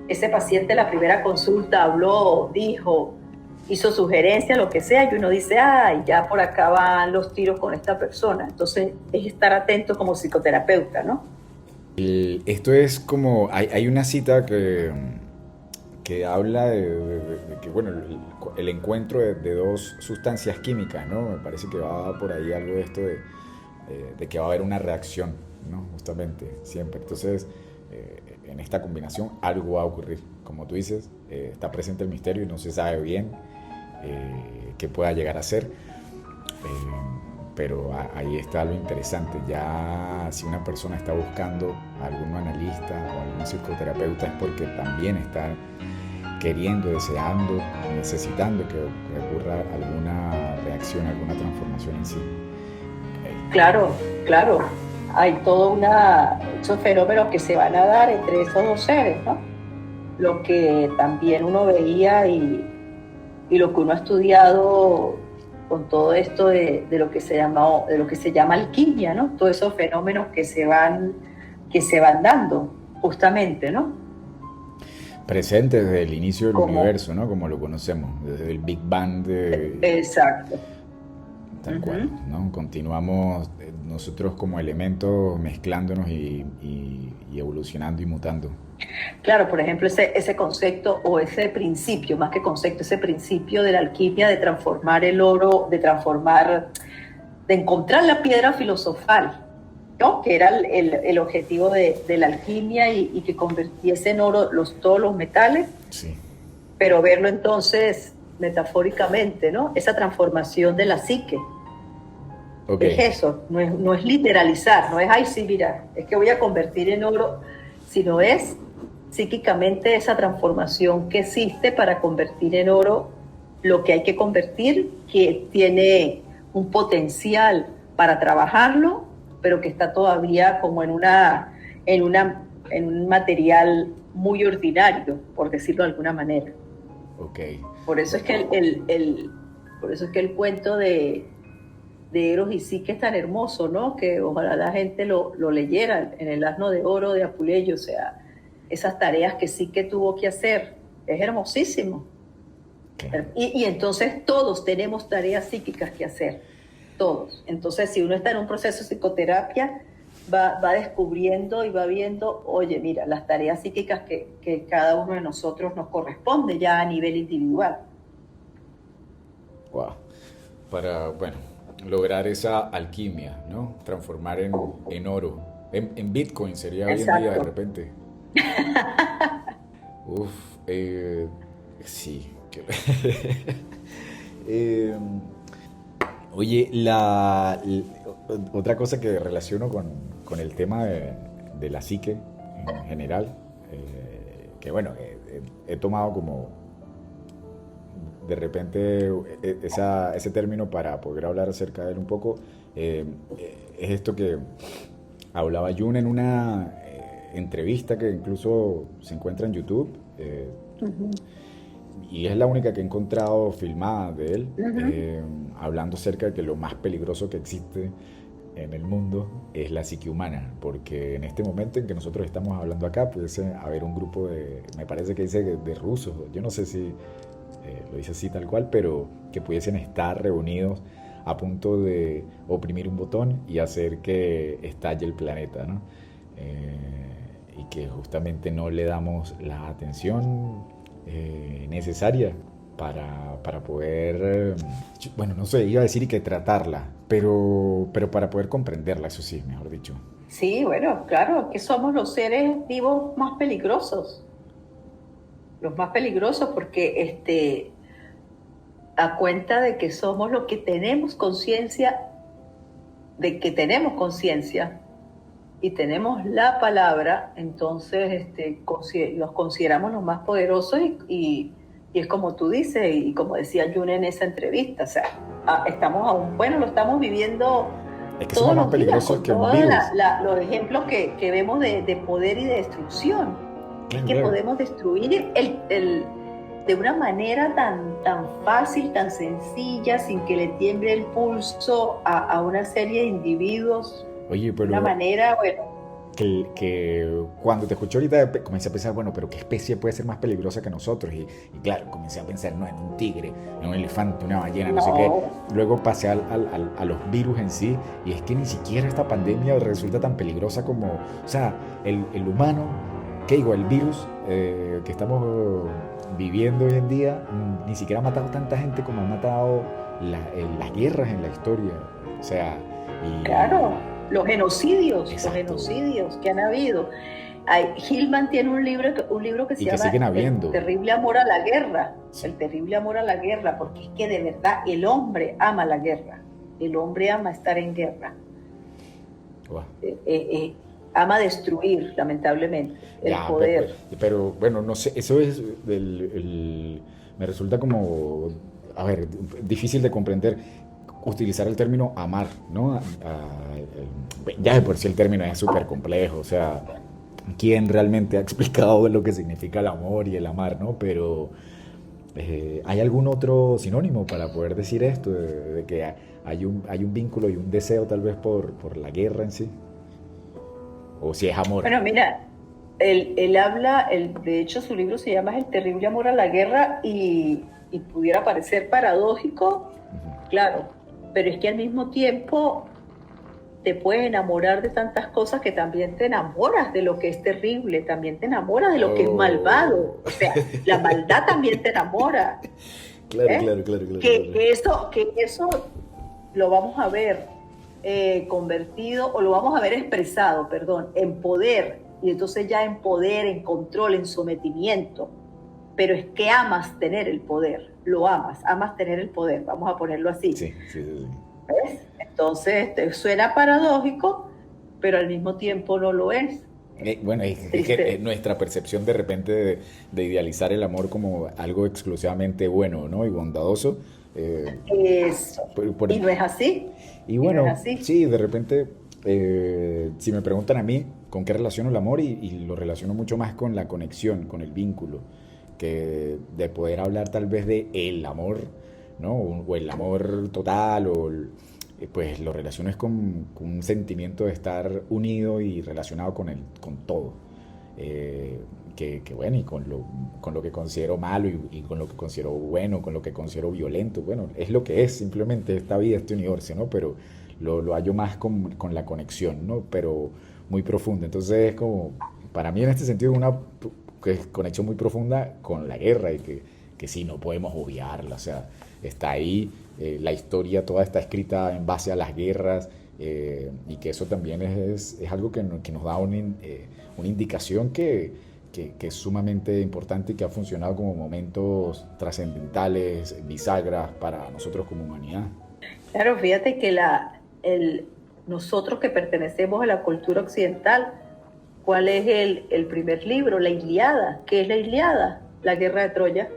B: ese paciente en la primera consulta habló, dijo, hizo sugerencias, lo que sea, y uno dice, ay, ya por acá van los tiros con esta persona. Entonces es estar atento como psicoterapeuta, ¿no?
A: Esto es como, hay una cita que habla de que, bueno, el encuentro de dos sustancias químicas, ¿no? Me parece que va por ahí algo de esto de que va a haber una reacción, ¿no? Justamente, siempre. Entonces, en esta combinación algo va a ocurrir. Como tú dices, está presente el misterio y no se sabe bien qué pueda llegar a ser. Pero ahí está lo interesante. Ya si una persona está buscando a algún analista o algún psicoterapeuta es porque también está queriendo, deseando, necesitando que ocurra alguna reacción, alguna transformación en sí.
B: Claro. Hay esos fenómenos que se van a dar entre esos dos seres, ¿no? Lo que también uno veía y lo que uno ha estudiado con todo esto de lo que se llama alquimia, ¿no? Todos esos fenómenos que se van dando, justamente, ¿no?
A: Presente desde el inicio del universo, ¿no? Como lo conocemos, desde el Big Bang.
B: Exacto.
A: Tal cual, ¿no? Continuamos nosotros como elementos mezclándonos y evolucionando y mutando.
B: Claro, por ejemplo, ese concepto o ese principio, más que concepto, ese principio de la alquimia de transformar el oro, de encontrar la piedra filosofal, ¿no? Que era el objetivo de la alquimia y que convirtiese en oro todos los metales,
A: sí.
B: Pero verlo entonces metafóricamente, ¿no? Esa transformación de la psique. Okay. Es eso, no es literalizar, no es, ay, sí, mira, es que voy a convertir en oro, sino es psíquicamente esa transformación que existe para convertir en oro lo que hay que convertir, que tiene un potencial para trabajarlo, pero que está todavía como en un material muy ordinario, por decirlo de alguna manera.
A: Okay.
B: Por eso es que el cuento de Eros y Psique es tan hermoso, ¿no? Que ojalá la gente lo leyera en el Asno de Oro de Apuleyo, o sea, esas tareas que Psique tuvo que hacer, es hermosísimo. Okay. Y entonces todos tenemos tareas psíquicas que hacer. todos. Entonces, si uno está en un proceso de psicoterapia, va descubriendo y va viendo, oye, mira, las tareas psíquicas que cada uno de nosotros nos corresponde ya a nivel individual.
A: Wow. Para, bueno, lograr esa alquimia, ¿no? Transformar en oro. En Bitcoin sería hoy en día de
B: Exacto.
A: repente. Uf, sí. Eh, oye, otra cosa que relaciono con el tema de la psique en general, que bueno, he tomado como de repente ese término para poder hablar acerca de él un poco, es esto que hablaba Jun en una entrevista que incluso se encuentra en YouTube,
B: Uh-huh,
A: y es la única que he encontrado filmada de él,
B: uh-huh.
A: hablando acerca de que lo más peligroso que existe en el mundo es la psique humana, porque en este momento en que nosotros estamos hablando acá, puede haber un grupo me parece que dice de rusos, yo no sé si lo dice así tal cual, pero que pudiesen estar reunidos a punto de oprimir un botón y hacer que estalle el planeta, ¿no? Y que justamente no le damos la atención necesaria para poder, bueno, no sé, iba a decir y que tratarla, pero para poder comprenderla, eso sí, mejor dicho.
B: Sí, bueno, claro, que somos los seres vivos más peligrosos, los más peligrosos porque a cuenta de que somos los que tenemos conciencia, de que tenemos conciencia y tenemos la palabra, entonces los consideramos los más poderosos y es como tú dices y como decía Jun en esa entrevista, o sea, estamos aún, bueno, lo estamos viviendo
A: Es que somos
B: todos
A: más
B: los días
A: peligrosos
B: con
A: que un
B: todos
A: virus.
B: los ejemplos que vemos de poder y de destrucción. Es
A: Claro,
B: que
A: claro.
B: podemos destruir de una manera tan fácil, tan sencilla, sin que le tiemble el pulso a una serie de individuos,
A: Oye,
B: de una
A: pero
B: manera, bueno,
A: que cuando te escuché ahorita comencé a pensar, bueno, pero ¿qué especie puede ser más peligrosa que nosotros? Y claro, comencé a pensar, no, en un tigre, en un elefante, una ballena, no sé qué.
B: no,
A: Luego pasé a los virus en sí, y es que ni siquiera esta pandemia resulta tan peligrosa como, o sea, el humano, ¿qué digo? El virus que estamos viviendo hoy en día, ni siquiera ha matado tanta gente como ha matado las guerras en la historia. O sea,
B: claro,
A: y...
B: los
A: Exacto.
B: genocidios que han habido. Hillman tiene un libro que se
A: Y que
B: llama
A: siguen habiendo.
B: Terrible amor a la guerra,
A: Sí.
B: el terrible amor a la guerra, porque es que de verdad el hombre ama la guerra, el hombre ama estar en guerra,
A: Guau.
B: eh, eh, eh, ama destruir, lamentablemente, el
A: Ya,
B: poder.
A: pero, bueno, no sé, eso es me resulta como, a ver, difícil de comprender utilizar el término amar, ¿no? Ya de por sí el término es súper complejo, o sea, ¿quién realmente ha explicado lo que significa el amor y el amar, ¿no? Pero ¿hay algún otro sinónimo para poder decir esto, de que hay un vínculo y un deseo tal vez por la guerra en sí? O si es amor.
B: Bueno, mira, él habla, de hecho su libro se llama El terrible amor a la guerra y pudiera parecer paradójico, claro, pero es que al mismo tiempo te puedes enamorar de tantas cosas que también te enamoras de lo que es terrible, también te enamoras de lo que es malvado,
A: Oh.
B: o sea, la maldad también te enamora,
A: Claro,
B: ¿eh?
A: claro, claro, claro,
B: Que,
A: claro.
B: que, eso, que eso lo vamos a ver convertido o lo vamos a ver expresado, perdón, en poder, y entonces ya en poder, en control, en sometimiento, pero es que amas tener el poder, lo amas tener el poder, vamos a ponerlo así,
A: Sí, sí, sí, sí.
B: ¿ves? Entonces suena paradójico, pero al mismo tiempo no lo es.
A: Bueno, es que
B: Triste.
A: nuestra percepción de repente de idealizar el amor como algo exclusivamente bueno, ¿no? Y bondadoso. eh,
B: Eso.
A: por- por-
B: Y no es así.
A: y
B: Y no es
A: bueno,
B: así.
A: sí, de repente, si me preguntan a mí con qué relaciono el amor, y lo relaciono mucho más con la conexión, con el vínculo, que de poder hablar tal vez de el amor, ¿no? O el amor total, pues lo relaciono es con un sentimiento de estar unido y relacionado con todo. Eh, bueno, y con lo que considero malo y con lo que considero bueno, con lo que considero violento, bueno, es lo que es simplemente esta vida, este universo, ¿no? Pero lo hallo más con la conexión, ¿no? Pero muy profunda. Entonces es como, para mí en este sentido, una conexión muy profunda con la guerra y que sí, no podemos obviarla, o sea, está ahí, la historia toda está escrita en base a las guerras, y que eso también es algo que nos da una indicación que es sumamente importante y que ha funcionado como momentos trascendentales, bisagras para nosotros como humanidad.
B: Claro, fíjate que nosotros que pertenecemos a la cultura occidental, ¿cuál es el primer libro? La Ilíada. ¿Qué es la Ilíada? La guerra de Troya.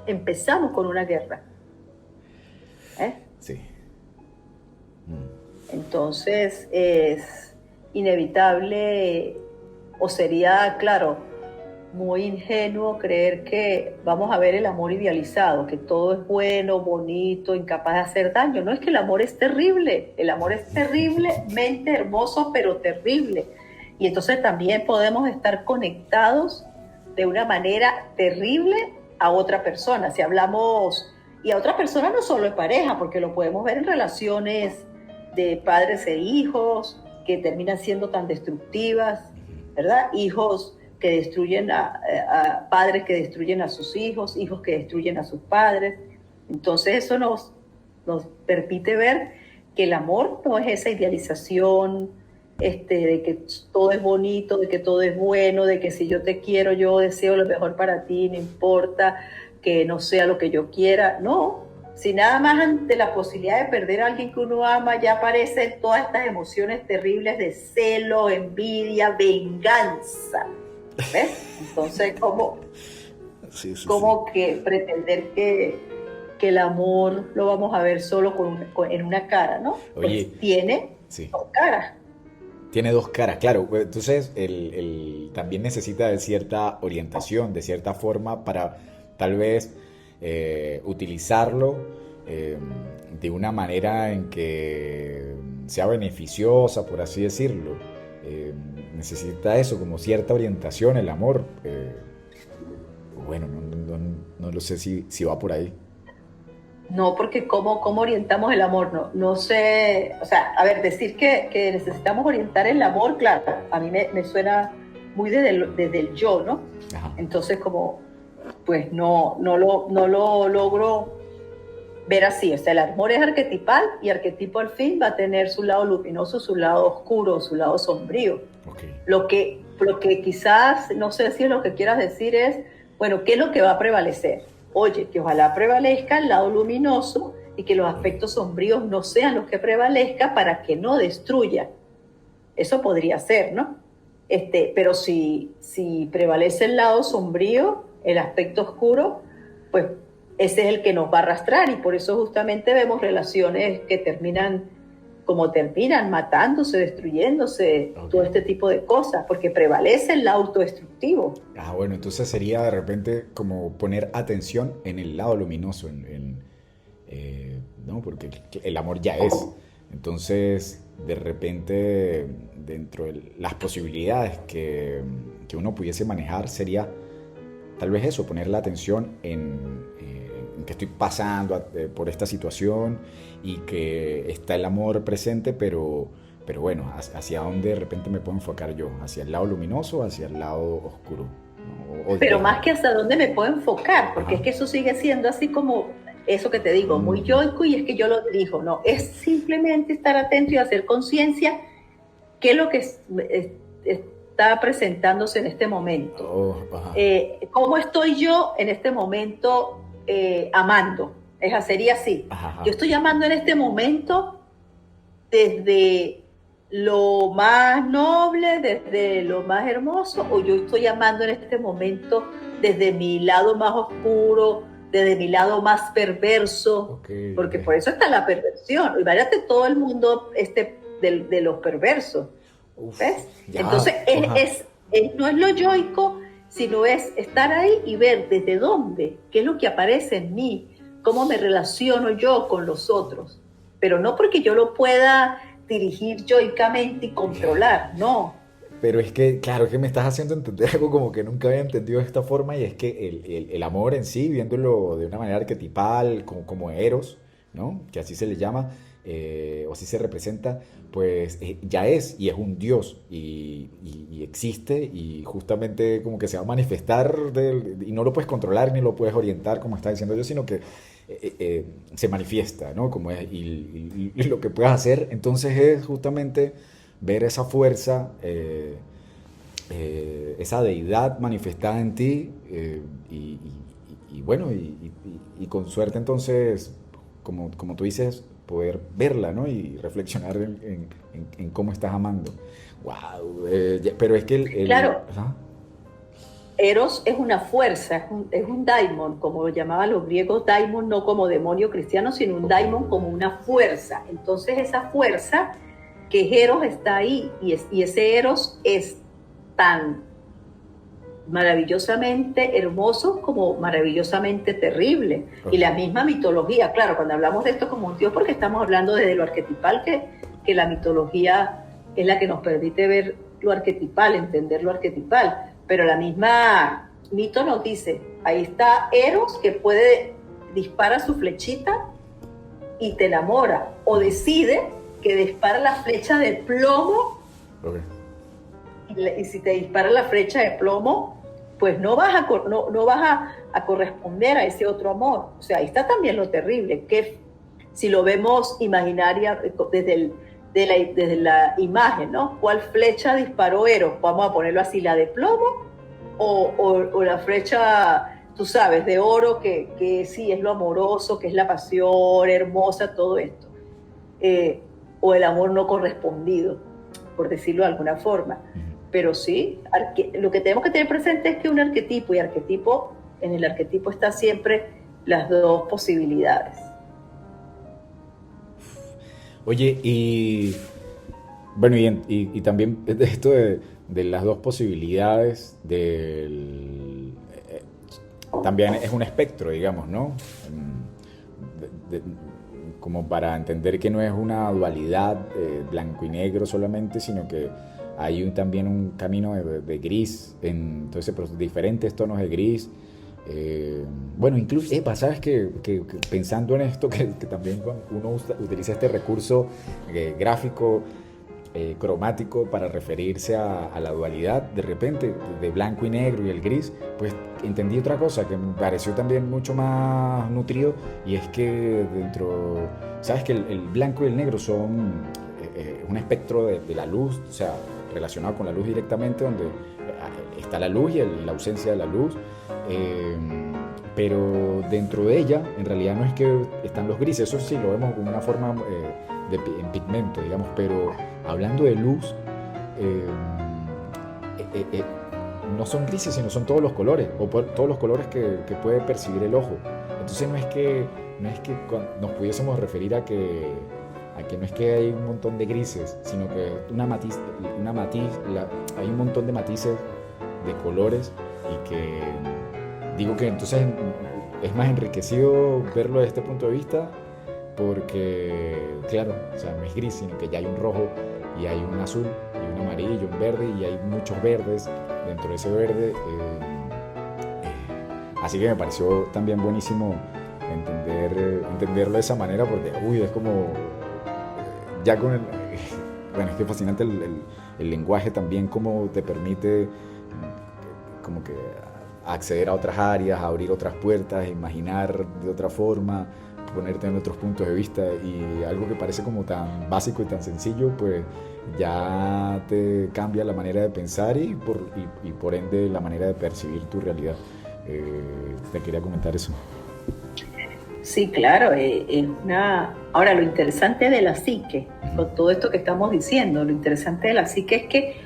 B: Empezamos con una guerra. ¿Eh?
A: Sí.
B: Entonces es inevitable, o sería, claro, muy ingenuo creer que vamos a ver el amor idealizado, que todo es bueno, bonito, incapaz de hacer daño. No, es que el amor es terrible, el amor es terriblemente hermoso, pero terrible. Y entonces también podemos estar conectados de una manera terrible a otra persona. Si hablamos, y a otra persona no solo en pareja, porque lo podemos ver en relaciones de padres e hijos que terminan siendo tan destructivas, ¿verdad? Hijos que destruyen a padres que destruyen a sus hijos, hijos que destruyen a sus padres. Entonces eso nos permite ver que el amor no es esa idealización de que todo es bonito, de que todo es bueno, de que si yo te quiero, yo deseo lo mejor para ti, no importa que no sea lo que yo quiera. No, si nada más ante la posibilidad de perder a alguien que uno ama, ya aparecen todas estas emociones terribles de celo, envidia, venganza. ¿Ves? Entonces, ¿cómo que pretender que el amor lo vamos a ver solo en una cara, ¿no?
A: Oye,
B: pues tiene dos caras.
A: Tiene dos caras, claro. Entonces, también necesita de cierta orientación, de cierta forma, para tal vez utilizarlo de una manera en que sea beneficiosa, por así decirlo. Necesita eso, como cierta orientación, el amor. Bueno, no lo sé si va por ahí.
B: No, porque ¿cómo orientamos el amor? No sé, o sea, a ver, decir que necesitamos orientar el amor, claro, a mí me suena muy desde el yo, ¿no?
A: Ajá.
B: Entonces, como, pues no lo logro ver así. O sea, el amor es arquetipal y arquetipo al fin va a tener su lado luminoso, su lado oscuro, su lado sombrío.
A: Okay.
B: Lo que quizás, no sé si es lo que quieras decir es, bueno, ¿qué es lo que va a prevalecer? Oye, que ojalá prevalezca el lado luminoso y que los aspectos sombríos no sean los que prevalezcan para que no destruya. Eso podría ser, ¿no? Pero si prevalece el lado sombrío, el aspecto oscuro, pues ese es el que nos va a arrastrar y por eso justamente vemos relaciones que terminan como terminan, matándose, destruyéndose, okay, todo este tipo de cosas, porque prevalece el lado autodestructivo.
A: Ah, bueno, entonces sería de repente como poner atención en el lado luminoso, ¿no? Porque el amor ya es. Entonces, de repente, dentro de las posibilidades que uno pudiese manejar sería tal vez eso, poner la atención en que estoy pasando por esta situación y que está el amor presente, pero bueno, hacia dónde de repente me puedo enfocar yo, hacia el lado luminoso o hacia el lado oscuro.
B: Pero más que hacia dónde me puedo enfocar, porque es que eso sigue siendo así como eso que te digo, muy yoico y es que yo lo dirijo, no, es simplemente estar atento y hacer conciencia qué es lo que está presentándose en este momento. ¿Cómo estoy yo en este momento amando? Sería así. Ajá. Yo estoy amando en este momento desde lo más noble, desde lo más hermoso, o yo estoy amando en este momento desde mi lado más oscuro, desde mi lado más perverso, porque por eso está la perversión. Imagínate todo el mundo de los perversos. ¿Ves? Ya, entonces no es lo yoico, sino es estar ahí y ver desde dónde, qué es lo que aparece en mí, cómo me relaciono yo con los otros, pero no porque yo lo pueda dirigir yoicamente y controlar, no,
A: Pero es que, claro, es que me estás haciendo entender algo como que nunca había entendido de esta forma y es que el amor en sí, viéndolo de una manera arquetipal, como Eros, ¿no? Que así se le llama, o así se representa, pues ya es, y es un dios, y existe, y justamente como que se va a manifestar, y no lo puedes controlar ni lo puedes orientar, como está diciendo yo, sino que se manifiesta, ¿no? Como es, y lo que puedes hacer entonces es justamente ver esa fuerza, esa deidad manifestada en ti, y bueno, y con suerte entonces, como tú dices, poder verla, ¿no? Y reflexionar en cómo estás amando. Wow, pero es que
B: Claro,
A: ajá,
B: Eros es una fuerza, es un daimon, como lo llamaban los griegos, daimon no como demonio cristiano, sino un daimon como una fuerza. Entonces esa fuerza que es Eros está ahí, y ese Eros es tan maravillosamente hermoso como maravillosamente terrible. Y
A: ok,
B: la misma mitología, claro, cuando hablamos de esto como un dios, porque estamos hablando desde lo arquetipal, que la mitología es la que nos permite ver lo arquetipal, entender lo arquetipal, pero la misma mito nos dice, ahí está Eros que puede dispara su flechita y te enamora, o decide que dispara la flecha de plomo,
A: ok.
B: y si te dispara la flecha de plomo, pues no vas no vas a corresponder a ese otro amor. O sea, ahí está también lo terrible, que si lo vemos imaginaria desde la imagen, ¿no? ¿Cuál flecha disparó Eros? Vamos a ponerlo así, la de plomo o la flecha, tú sabes, de oro, que sí es lo amoroso, que es la pasión hermosa, todo esto. Eh, o el amor no correspondido, por decirlo de alguna forma. Pero sí, lo que tenemos que tener presente es que un arquetipo y arquetipo, en el arquetipo está siempre las dos posibilidades.
A: Oye, y bueno, y también de esto de las dos posibilidades también es un espectro, digamos, ¿no? De- como para entender que no es una dualidad blanco y negro solamente, sino que hay también un camino de gris, entonces diferentes tonos de gris. Bueno, incluso, ¿sabes que pensando en esto, que también cuando uno utiliza este recurso gráfico, cromático para referirse a la dualidad, de repente, de blanco y negro y el gris, pues entendí otra cosa que me pareció también mucho más nutrido, y es que sabes que el blanco y el negro son un espectro de la luz, o sea, relacionado con la luz directamente, donde está la luz y la ausencia de la luz. eh, pero dentro de ella, en realidad no es que están los grises, eso sí lo vemos como una forma en pigmento, digamos, pero hablando de luz, eh, eh, eh, no son grises, sino son todos los colores, todos los colores que puede percibir el ojo. Entonces no es que nos pudiésemos referir a que no es que hay un montón de grises, sino que hay un montón de matices de colores, y que digo que entonces es más enriquecido verlo desde este punto de vista, porque, claro, o sea, no es gris, sino que ya hay un rojo, y hay un azul, y un amarillo, un verde, y hay muchos verdes dentro de ese verde. Así que me pareció también buenísimo entenderlo de esa manera, porque, uy, es como, ya con el... Bueno, es que es fascinante el lenguaje también, cómo te permite como que acceder a otras áreas, abrir otras puertas, imaginar de otra forma, ponerte en otros puntos de vista, y algo que parece como tan básico y tan sencillo, pues ya te cambia la manera de pensar y por ende la manera de percibir tu realidad. Te quería comentar eso.
B: Sí, claro, Ahora, lo interesante de la psique,
A: Ujú.
B: con todo esto que estamos diciendo, lo interesante de la psique es que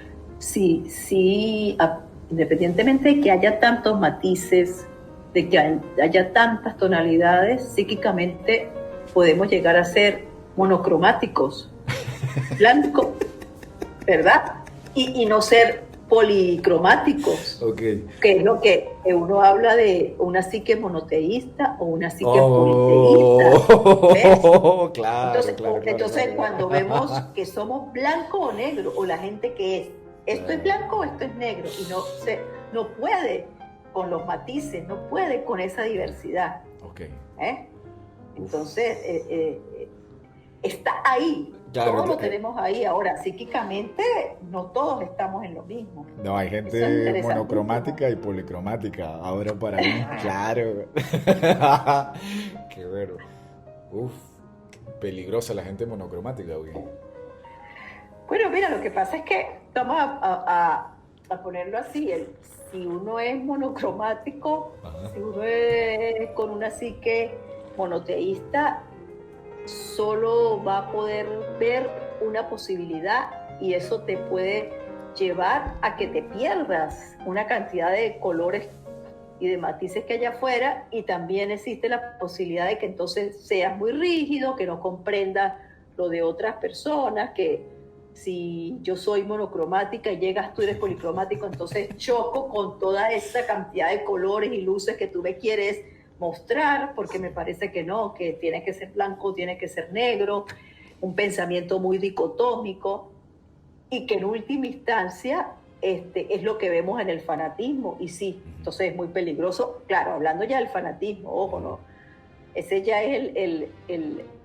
B: independientemente de que haya tantos matices, de que haya tantas tonalidades, psíquicamente podemos llegar a ser monocromáticos, blanco, ¿verdad? Y no ser policromáticos,
A: Ok.
B: que es lo que uno habla de una psique monoteísta o una psique politeísta, ¿ves?
A: Oh, claro,
B: Entonces,
A: claro, claro,
B: entonces
A: claro.
B: cuando vemos que somos blanco o negro, o la gente que es Esto es blanco o esto es negro, y no puede con los matices, no puede con esa diversidad.
A: Ok.
B: Entonces, está ahí,
A: claro,
B: todos lo tenemos ahí. Ahora, psíquicamente, no todos estamos en lo mismo.
A: No, hay gente monocromática y policromática. Ahora para mí, claro. Qué bueno. Uf, qué peligrosa la gente monocromática, güey.
B: Bueno, mira, lo que pasa es que vamos a ponerlo así. Si uno es monocromático, si uno es con una psique monoteísta, solo va a poder ver una posibilidad, y eso te puede llevar a que te pierdas una cantidad de colores y de matices que hay afuera, y también existe la posibilidad de que entonces seas muy rígido, que no comprendas lo de otras personas, que si yo soy monocromática y llegas tú eres policromático, entonces choco con toda esa cantidad de colores y luces que tú me quieres mostrar, porque me parece que no, que tiene que ser blanco, tiene que ser negro, un pensamiento muy dicotómico, y que en última instancia es lo que vemos en el fanatismo. Y sí, entonces es muy peligroso, claro, hablando ya del fanatismo, ojo, ¿no? Ese ya es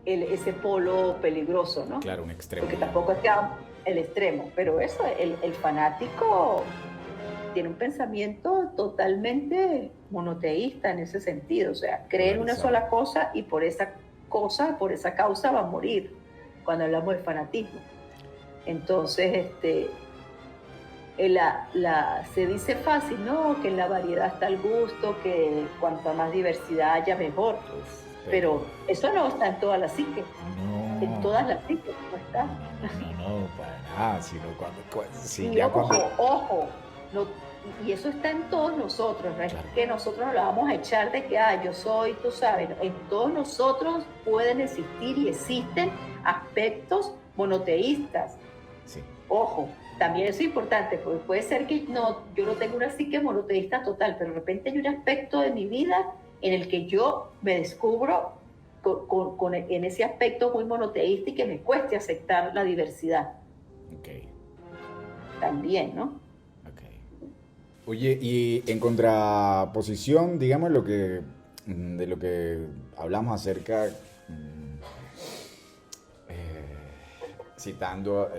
B: ese polo peligroso, ¿no?
A: Claro, un extremo.
B: Porque tampoco es que el extremo, pero eso, el fanático tiene un pensamiento totalmente monoteísta en ese sentido, o sea, cree en una sola cosa y por esa causa va a morir, cuando hablamos de fanatismo. Entonces, se dice fácil, ¿no? Que en la variedad está el gusto, que cuanta más diversidad haya, mejor. Pero eso no está en todas las psiques.
A: No.
B: En todas las psiques no está.
A: No, para nada. Sino
B: ojo, y eso está en todos nosotros. No es que nosotros nos la vamos a echar de que, yo soy, tú sabes. En todos nosotros pueden existir y existen aspectos monoteístas.
A: Sí.
B: Ojo, también es importante, porque puede ser que yo no tengo una psique monoteísta total, pero de repente hay un aspecto de mi vida en el que yo me descubro en ese aspecto muy monoteísta y que me cueste aceptar la diversidad.
A: Okay.
B: También, ¿no?
A: Okay. Oye, y en contraposición, digamos, de lo que hablamos acerca, citando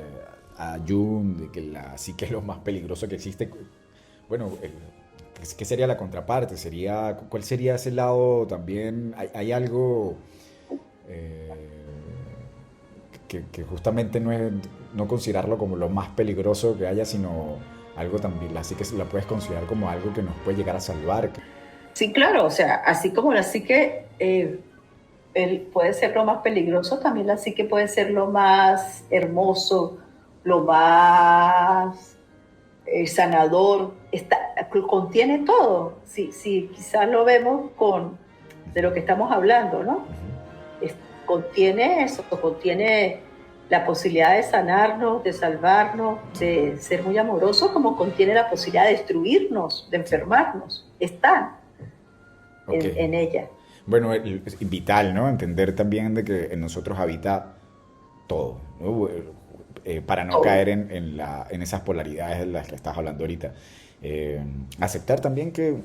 A: a Jung, de que la psique es lo más peligroso que existe. Bueno, ¿qué sería la contraparte? ¿Cuál sería ese lado también? ¿Hay algo que justamente no considerarlo como lo más peligroso que haya, sino algo también, la psique la puedes considerar como algo que nos puede llegar a salvar?
B: Sí, claro, o sea, así como la psique puede ser lo más peligroso, también la psique puede ser lo más hermoso, lo más sanador, contiene todo. Sí, quizás lo vemos de lo que estamos hablando, ¿no? Contiene eso, contiene la posibilidad de sanarnos, de salvarnos, de ser muy amoroso, como contiene la posibilidad de destruirnos, de enfermarnos. Están en ella.
A: Bueno, es vital, ¿no? Entender también de que en nosotros habita todo, ¿no? Para no caer en esas polaridades de las que estás hablando ahorita. Aceptar también que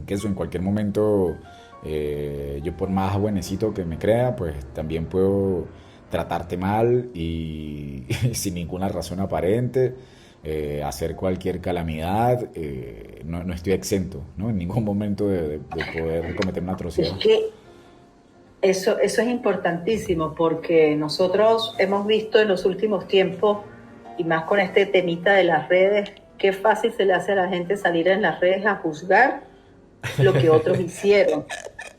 A: eso en cualquier momento, yo por más buenecito que me crea, pues también puedo tratarte mal y sin ninguna razón aparente, hacer cualquier calamidad. No estoy exento, ¿no? En ningún momento de poder cometer una atrocidad.
B: Es que eso es importantísimo, porque nosotros hemos visto en los últimos tiempos, y más con este temita de las redes, qué fácil se le hace a la gente salir en las redes a juzgar lo que otros hicieron.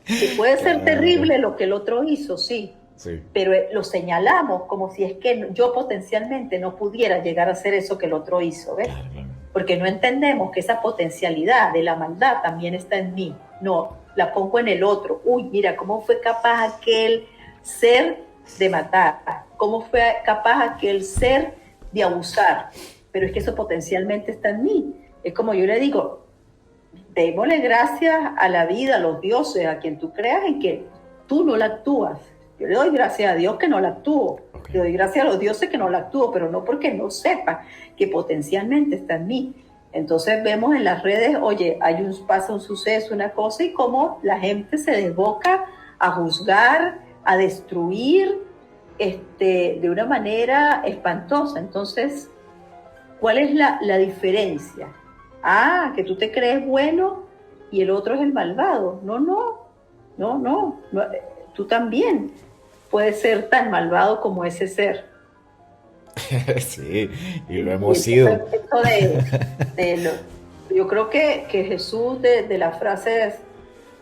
B: Que puede ser terrible lo que el otro hizo, sí, pero lo señalamos como si es que yo potencialmente no pudiera llegar a hacer eso que el otro hizo, ¿ves? Porque no entendemos que esa potencialidad de la maldad también está en mí. No, la pongo en el otro. Uy, mira, ¿cómo fue capaz aquel ser de matar? ¿Cómo fue capaz aquel ser de abusar? Pero es que eso potencialmente está en mí. Es como yo le digo, démosle gracias a la vida, a los dioses, a quien tú creas, en que tú no la actúas. Yo le doy gracias a Dios que no la actúo.
A: Ok.
B: Le doy gracias a los dioses que no la actúo, pero no porque no sepa que potencialmente está en mí. Entonces vemos en las redes, oye, pasa un suceso, una cosa, y cómo la gente se desboca a juzgar, a destruir, de una manera espantosa. Entonces, ¿cuál es la diferencia? Ah, que tú te crees bueno y el otro es el malvado. No, tú también puedes ser tan malvado como ese ser.
A: Sí, y lo
B: Y
A: hemos
B: entonces
A: sido.
B: esto yo creo que Jesús, de las frases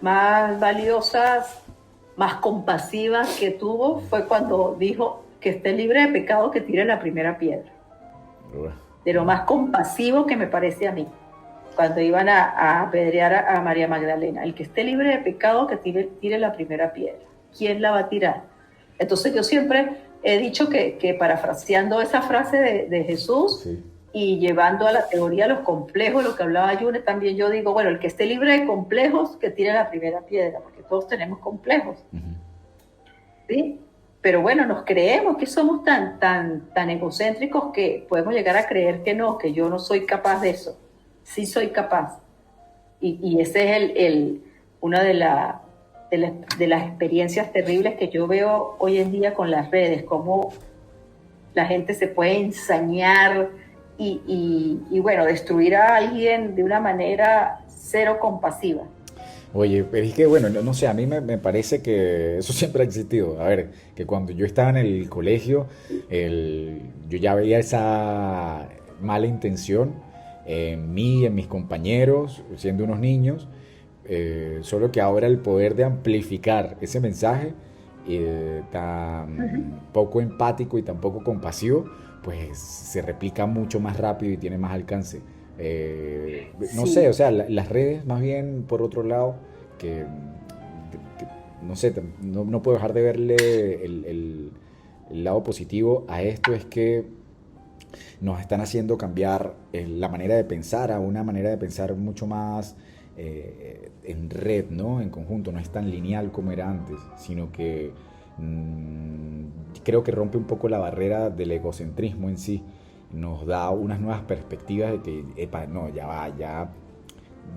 B: más valiosas, más compasivas que tuvo, fue cuando dijo que esté libre de pecado, que tire la primera piedra. De lo más compasivo que me parece a mí, cuando iban a apedrear a María Magdalena. El que esté libre de pecado, que tire la primera piedra. ¿Quién la va a tirar? Entonces yo siempre he dicho que parafraseando esa frase de Jesús
A: Sí.
B: y llevando a la teoría los complejos, lo que hablaba Yune, también yo digo, bueno, el que esté libre de complejos, que tire la primera piedra, porque todos tenemos complejos,
A: Ujú.
B: ¿sí? Pero bueno, nos creemos que somos tan egocéntricos que podemos llegar a creer que no, que yo no soy capaz de eso. Sí soy capaz. Y ese es una de las experiencias terribles que yo veo hoy en día con las redes, cómo la gente se puede ensañar y bueno, destruir a alguien de una manera cero compasiva.
A: Oye, pero es que bueno, no sé, a mí me parece que eso siempre ha existido. A ver, que cuando yo estaba en el colegio, yo ya veía esa mala intención en mí, en mis compañeros, siendo unos niños, solo que ahora el poder de amplificar ese mensaje
B: Uh-huh.
A: tan poco empático y tan poco compasivo, pues se replica mucho más rápido y tiene más alcance. No sé, o
B: Sí,
A: sea, las redes más bien por otro lado, que, no sé, no puedo dejar de verle el lado positivo a esto, es que nos están haciendo cambiar la manera de pensar a una manera de pensar mucho más en red, ¿no? En conjunto, no es tan lineal como era antes, sino que creo que rompe un poco la barrera del egocentrismo en sí, nos da unas nuevas perspectivas de que, epa, no, ya va, ya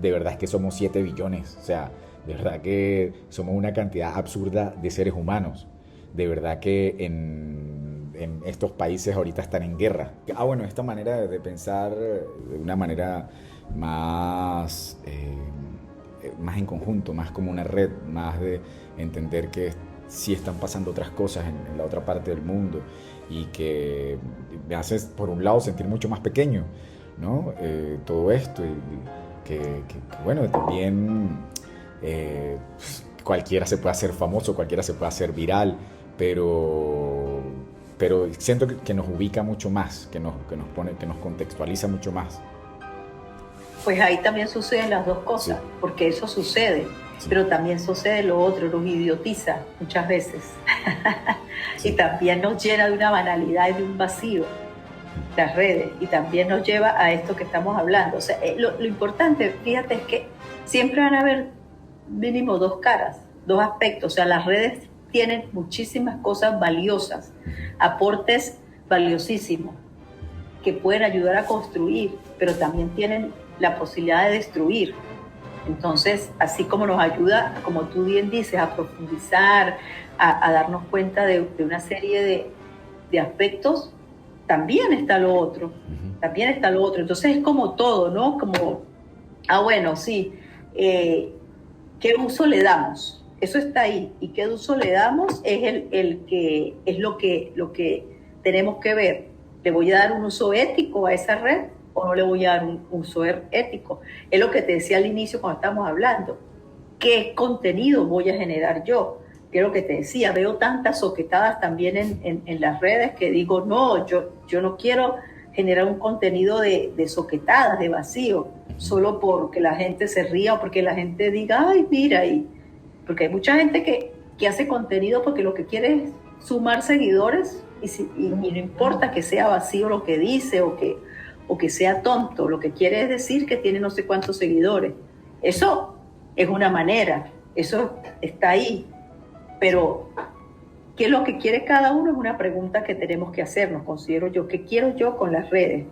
A: de verdad es que somos 7 billones, o sea, de verdad que somos una cantidad absurda de seres humanos, de verdad que en estos países ahorita están en guerra. Ah, bueno, esta manera de pensar de una manera más, más en conjunto, más como una red, más de entender que sí están pasando otras cosas en la otra parte del mundo y que me hace, por un lado, sentir mucho más pequeño, ¿no? Todo esto y bueno, también cualquiera se puede hacer famoso, cualquiera se puede hacer viral, pero, pero siento que nos ubica mucho más, que nos pone, que nos contextualiza mucho más.
B: pues ahí también suceden las dos
A: Sí,
B: cosas, porque eso sucede,
A: sí,
B: pero también sucede lo otro, nos idiotiza muchas veces y
A: sí.
B: también nos llena de una banalidad y de un vacío las redes y también nos lleva a esto que estamos hablando. O sea, lo importante, fíjate, es que siempre van a haber mínimo dos caras, dos aspectos. O sea, las redes tienen muchísimas cosas valiosas, aportes valiosísimos que pueden ayudar a construir, pero también tienen la posibilidad de destruir. Entonces, así como nos ayuda, como tú bien dices, a profundizar, a darnos cuenta de una serie de aspectos, también está lo otro,
A: Ujú.
B: también está lo otro. Entonces es como todo, ¿no? Como, bueno, sí, eh, ¿qué uso le damos? Eso está ahí. ¿Y qué uso le damos? Es el que es lo que tenemos que ver. ¿Le voy a dar un uso ético a esa red o no le voy a dar un uso ético? Es lo que te decía al inicio cuando estábamos hablando. ¿Qué contenido voy a generar yo? Que es lo que te decía, veo tantas soquetadas también en las redes que digo, no, yo no quiero generar un contenido de soquetadas, de vacío, solo porque la gente se ría o porque la gente diga, ay, mira, porque hay mucha gente que hace contenido porque lo que quiere es sumar seguidores y no importa que sea vacío lo que dice o que sea tonto, lo que quiere es decir que tiene no sé cuántos seguidores. Eso es una manera, eso está ahí,
A: Sí.
B: pero ¿Qué es lo que quiere cada uno? Es una pregunta que tenemos que hacernos, considero yo. ¿Qué quiero yo con las redes?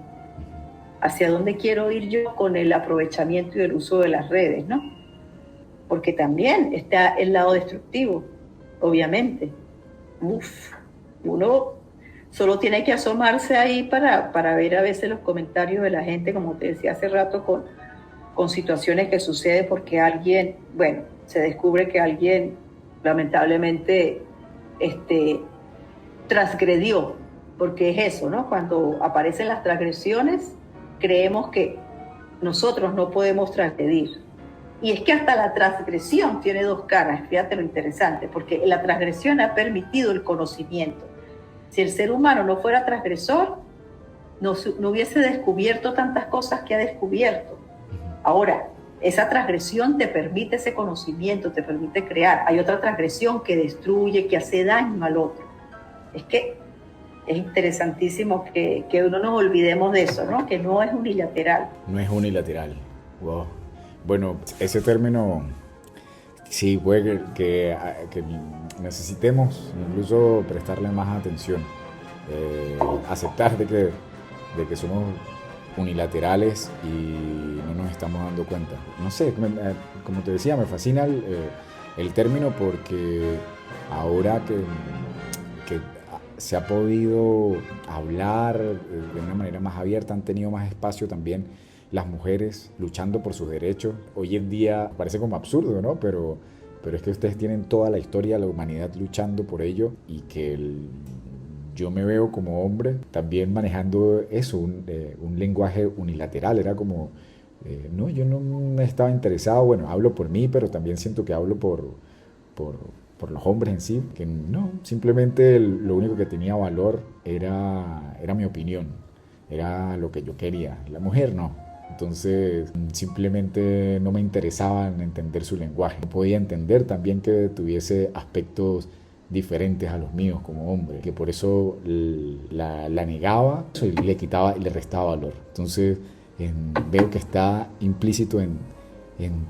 B: ¿Hacia dónde quiero ir yo con el aprovechamiento y el uso de las redes, ¿no? Porque también está el lado destructivo, obviamente. Uno solo tiene que asomarse ahí para ver a veces los comentarios de la gente, como te decía hace rato, con situaciones que suceden porque alguien, bueno, se descubre que alguien lamentablemente transgredió, porque es eso, ¿no? Cuando aparecen las transgresiones, creemos que nosotros no podemos transgredir. Y es que hasta la transgresión tiene dos caras, fíjate lo interesante, porque la transgresión ha permitido el conocimiento. Si el ser humano no fuera transgresor, no hubiese descubierto tantas cosas que ha descubierto. Ahora, esa transgresión te permite ese conocimiento, te permite crear. Hay otra transgresión que destruye, que hace daño al otro. Es que es interesantísimo que no nos olvidemos de eso, ¿no? Que no es unilateral.
A: No es unilateral. Wow. Bueno, ese término sí puede que necesitemos incluso prestarle más atención. Aceptar de que somos unilaterales y no nos estamos dando cuenta. No sé, como te decía, me fascina el término porque ahora que se ha podido hablar de una manera más abierta, han tenido más espacio también las mujeres luchando por sus derechos. Hoy en día parece como absurdo, ¿no? Pero es que ustedes tienen toda la historia de la humanidad luchando por ello y que yo me veo como hombre también manejando eso, un lenguaje unilateral. Era como, no, yo no estaba interesado, bueno, hablo por mí, pero también siento que hablo por los hombres en sí, que no, simplemente lo único que tenía valor era mi opinión, era lo que yo quería. La mujer no. Entonces simplemente no me interesaba en entender su lenguaje. No podía entender también que tuviese aspectos diferentes a los míos como hombre, que por eso la negaba y le quitaba y le restaba valor. Entonces veo que está implícito en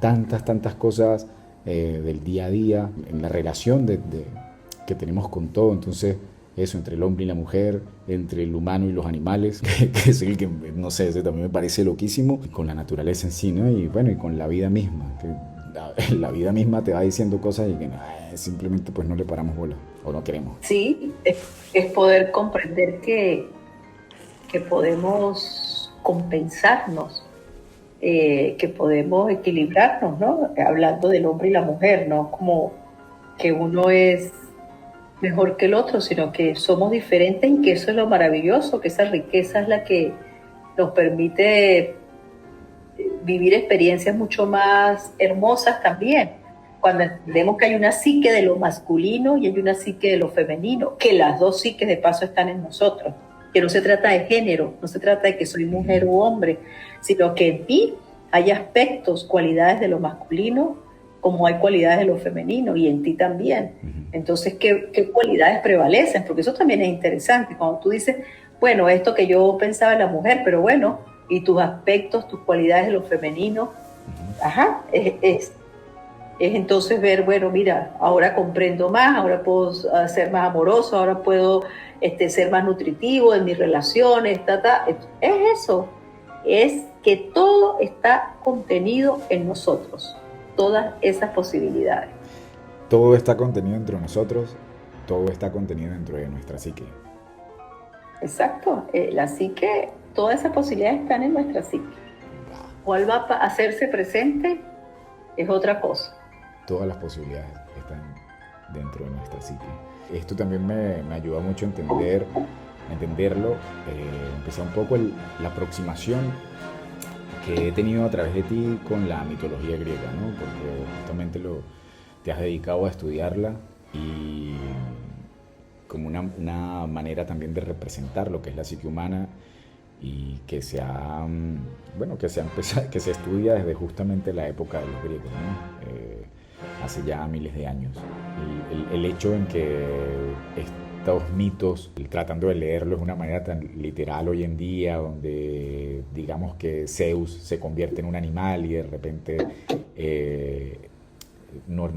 A: tantas cosas del día a día, en la relación que tenemos con todo. Entonces eso, entre el hombre y la mujer, entre el humano y los animales, que es el que, no sé, ese también me parece loquísimo, con la naturaleza en sí, ¿no? Y bueno, y con la vida misma, que la vida misma te va diciendo cosas y que simplemente pues no le paramos bola, o no queremos.
B: Sí, es poder comprender que podemos compensarnos, que podemos equilibrarnos, ¿no? Hablando del hombre y la mujer, no como que uno es mejor que el otro, sino que somos diferentes y que eso es lo maravilloso, que esa riqueza es la que nos permite vivir experiencias mucho más hermosas también, cuando entendemos que hay una psique de lo masculino y hay una psique de lo femenino, que las dos psiques de paso están en nosotros, que no se trata de género, no se trata de que soy mujer u hombre, sino que en mí hay aspectos, cualidades de lo masculino, como hay cualidades de lo femenino, y en ti también. Entonces, ¿qué cualidades prevalecen? Porque eso también es interesante. Cuando tú dices, bueno, esto que yo pensaba en la mujer, pero bueno, y tus aspectos, tus cualidades de lo femenino, es entonces ver, bueno, mira, ahora comprendo más, ahora puedo ser más amoroso, ahora puedo ser más nutritivo en mis relaciones, es eso, es que todo está contenido en nosotros. Todas esas posibilidades.
A: Todo está contenido dentro de nosotros, todo está contenido dentro de nuestra psique.
B: Exacto, la psique, todas esas posibilidades están en nuestra psique. ¿Cuál va a hacerse presente? Es otra cosa.
A: Todas las posibilidades están dentro de nuestra psique. Esto también me ayuda mucho a entenderlo. Empecé un poco la aproximación que he tenido a través de ti con la mitología griega, ¿no? Porque justamente te has dedicado a estudiarla y como una manera también de representar lo que es la psique humana y que se estudia desde justamente la época de los griegos, ¿no? Hace ya miles de años. El hecho en que estos mitos, tratando de leerlos de una manera tan literal hoy en día, donde digamos que Zeus se convierte en un animal y de repente no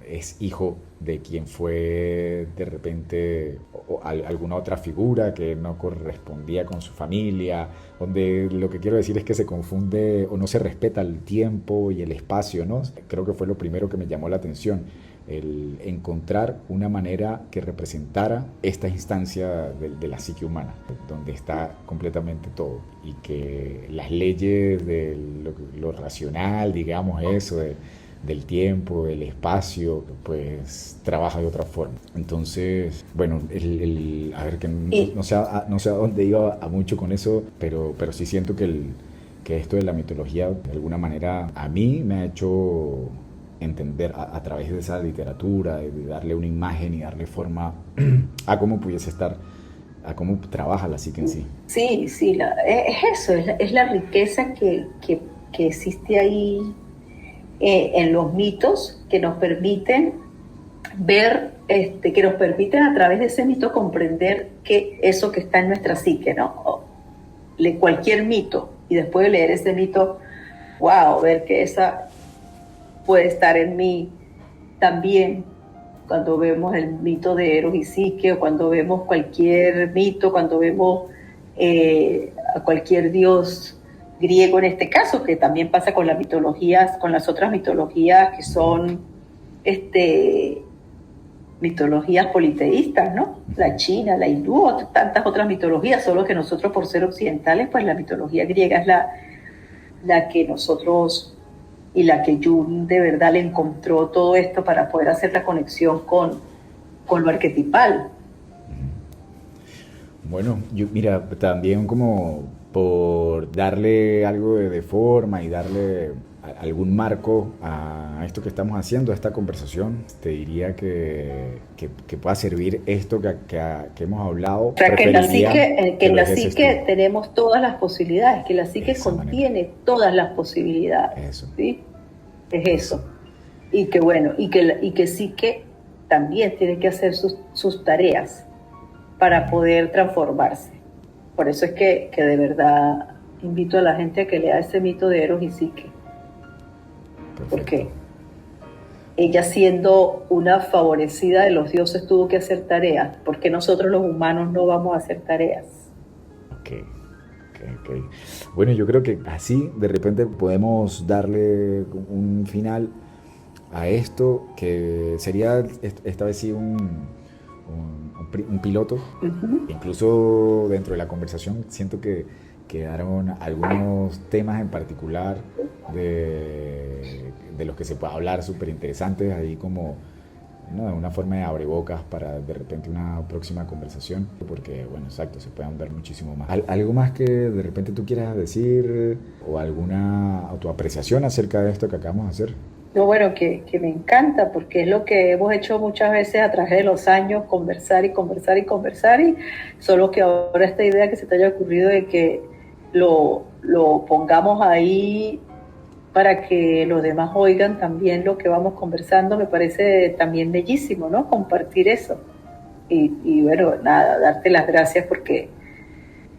A: es hijo de quien fue de repente alguna otra figura que no correspondía con su familia, donde lo que quiero decir es que se confunde o no se respeta el tiempo y el espacio, ¿no? Creo que fue lo primero que me llamó la atención, el encontrar una manera que representara esta instancia de la psique humana, donde está completamente todo, y que las leyes de lo racional, digamos eso, del tiempo, del espacio, pues trabaja de otra forma. Entonces, bueno, a ver, que no sé a dónde iba a mucho con eso, pero sí siento que esto de la mitología, de alguna manera, a mí me ha hecho entender a través de esa literatura, de darle una imagen y darle forma a cómo pudiese estar, a cómo trabaja la psique en sí.
B: Sí, sí, es eso, es la riqueza que existe ahí en los mitos que nos permiten ver, que nos permiten a través de ese mito comprender que eso que está en nuestra psique, ¿no? Cualquier mito, y después de leer ese mito, wow, ver que esa puede estar en mí también. Cuando vemos el mito de Eros y Psique, o cuando vemos cualquier mito, cuando vemos a cualquier dios griego en este caso, que también pasa con las mitologías, con las otras mitologías que son mitologías politeístas, ¿no? La china, la hindú, tantas otras mitologías, solo que nosotros por ser occidentales, pues la mitología griega es la que nosotros y la que Jung de verdad le encontró todo esto para poder hacer la conexión con lo arquetipal.
A: Bueno, mira, también como por darle algo de forma y darle algún marco a esto que estamos haciendo, a esta conversación, te diría que pueda servir esto que hemos hablado.
B: O sea, que en la psique tenemos todas las posibilidades, que la psique contiene todas las posibilidades.
A: Eso.
B: ¿Sí? Es eso. Y que bueno, y que psique también tiene que hacer sus tareas para poder transformarse. Por eso es que de verdad invito a la gente a que lea ese mito de Eros y Psique.
A: Perfecto.
B: Porque ella, siendo una favorecida de los dioses, tuvo que hacer tareas. Porque nosotros los humanos no vamos a hacer tareas.
A: Ok. Bueno, yo creo que así de repente podemos darle un final a esto, que sería esta vez sí un piloto.
B: Uh-huh.
A: Incluso dentro de la conversación siento que quedaron algunos temas en particular de los que se puede hablar súper interesantes, ahí como, ¿no?, de una forma de abrebocas para de repente una próxima conversación, porque bueno, exacto, se pueden ver muchísimo más. ¿Algo más que de repente tú quieras decir, o alguna autoapreciación acerca de esto que acabamos de hacer?
B: No, bueno, que me encanta, porque es lo que hemos hecho muchas veces a través de los años, conversar, y solo que ahora esta idea que se te haya ocurrido de que lo pongamos ahí para que los demás oigan también lo que vamos conversando, me parece también bellísimo, ¿no? Compartir eso. Y bueno, nada, darte las gracias porque,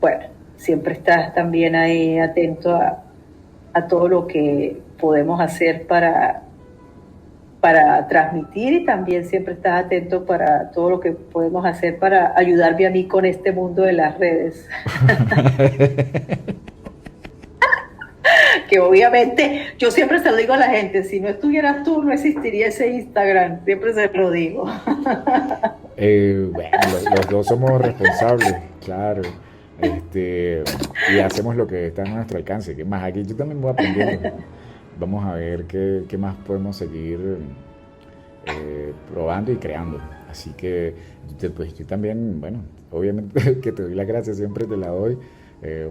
B: bueno, siempre estás también ahí atento a todo lo que podemos hacer para transmitir, y también siempre estás atento para todo lo que podemos hacer para ayudarme a mí con este mundo de las redes. Que obviamente yo siempre se lo digo a la gente, si no estuvieras tú no existiría ese Instagram, siempre se lo digo.
A: Bueno, los dos somos responsables, claro. Y hacemos lo que está a nuestro alcance. ¿Qué más? Aquí yo también voy aprendiendo. Vamos a ver qué más podemos seguir probando y creando. Así que pues yo también, bueno, obviamente que te doy las gracias, siempre te la doy,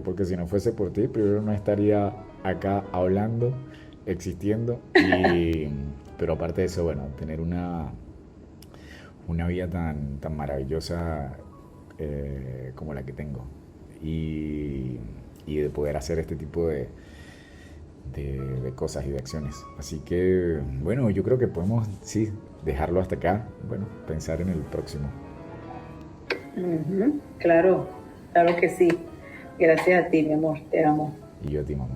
A: porque si no fuese por ti, primero no estaría acá hablando, existiendo, pero aparte de eso, bueno, tener una vida tan maravillosa como la que tengo, y de poder hacer este tipo de cosas y de acciones. Así que, bueno, yo creo que podemos, sí, dejarlo hasta acá. Bueno, pensar en el próximo.
B: Claro que sí. Gracias a ti, mi amor, te amo.
A: Y yo a ti, mamá.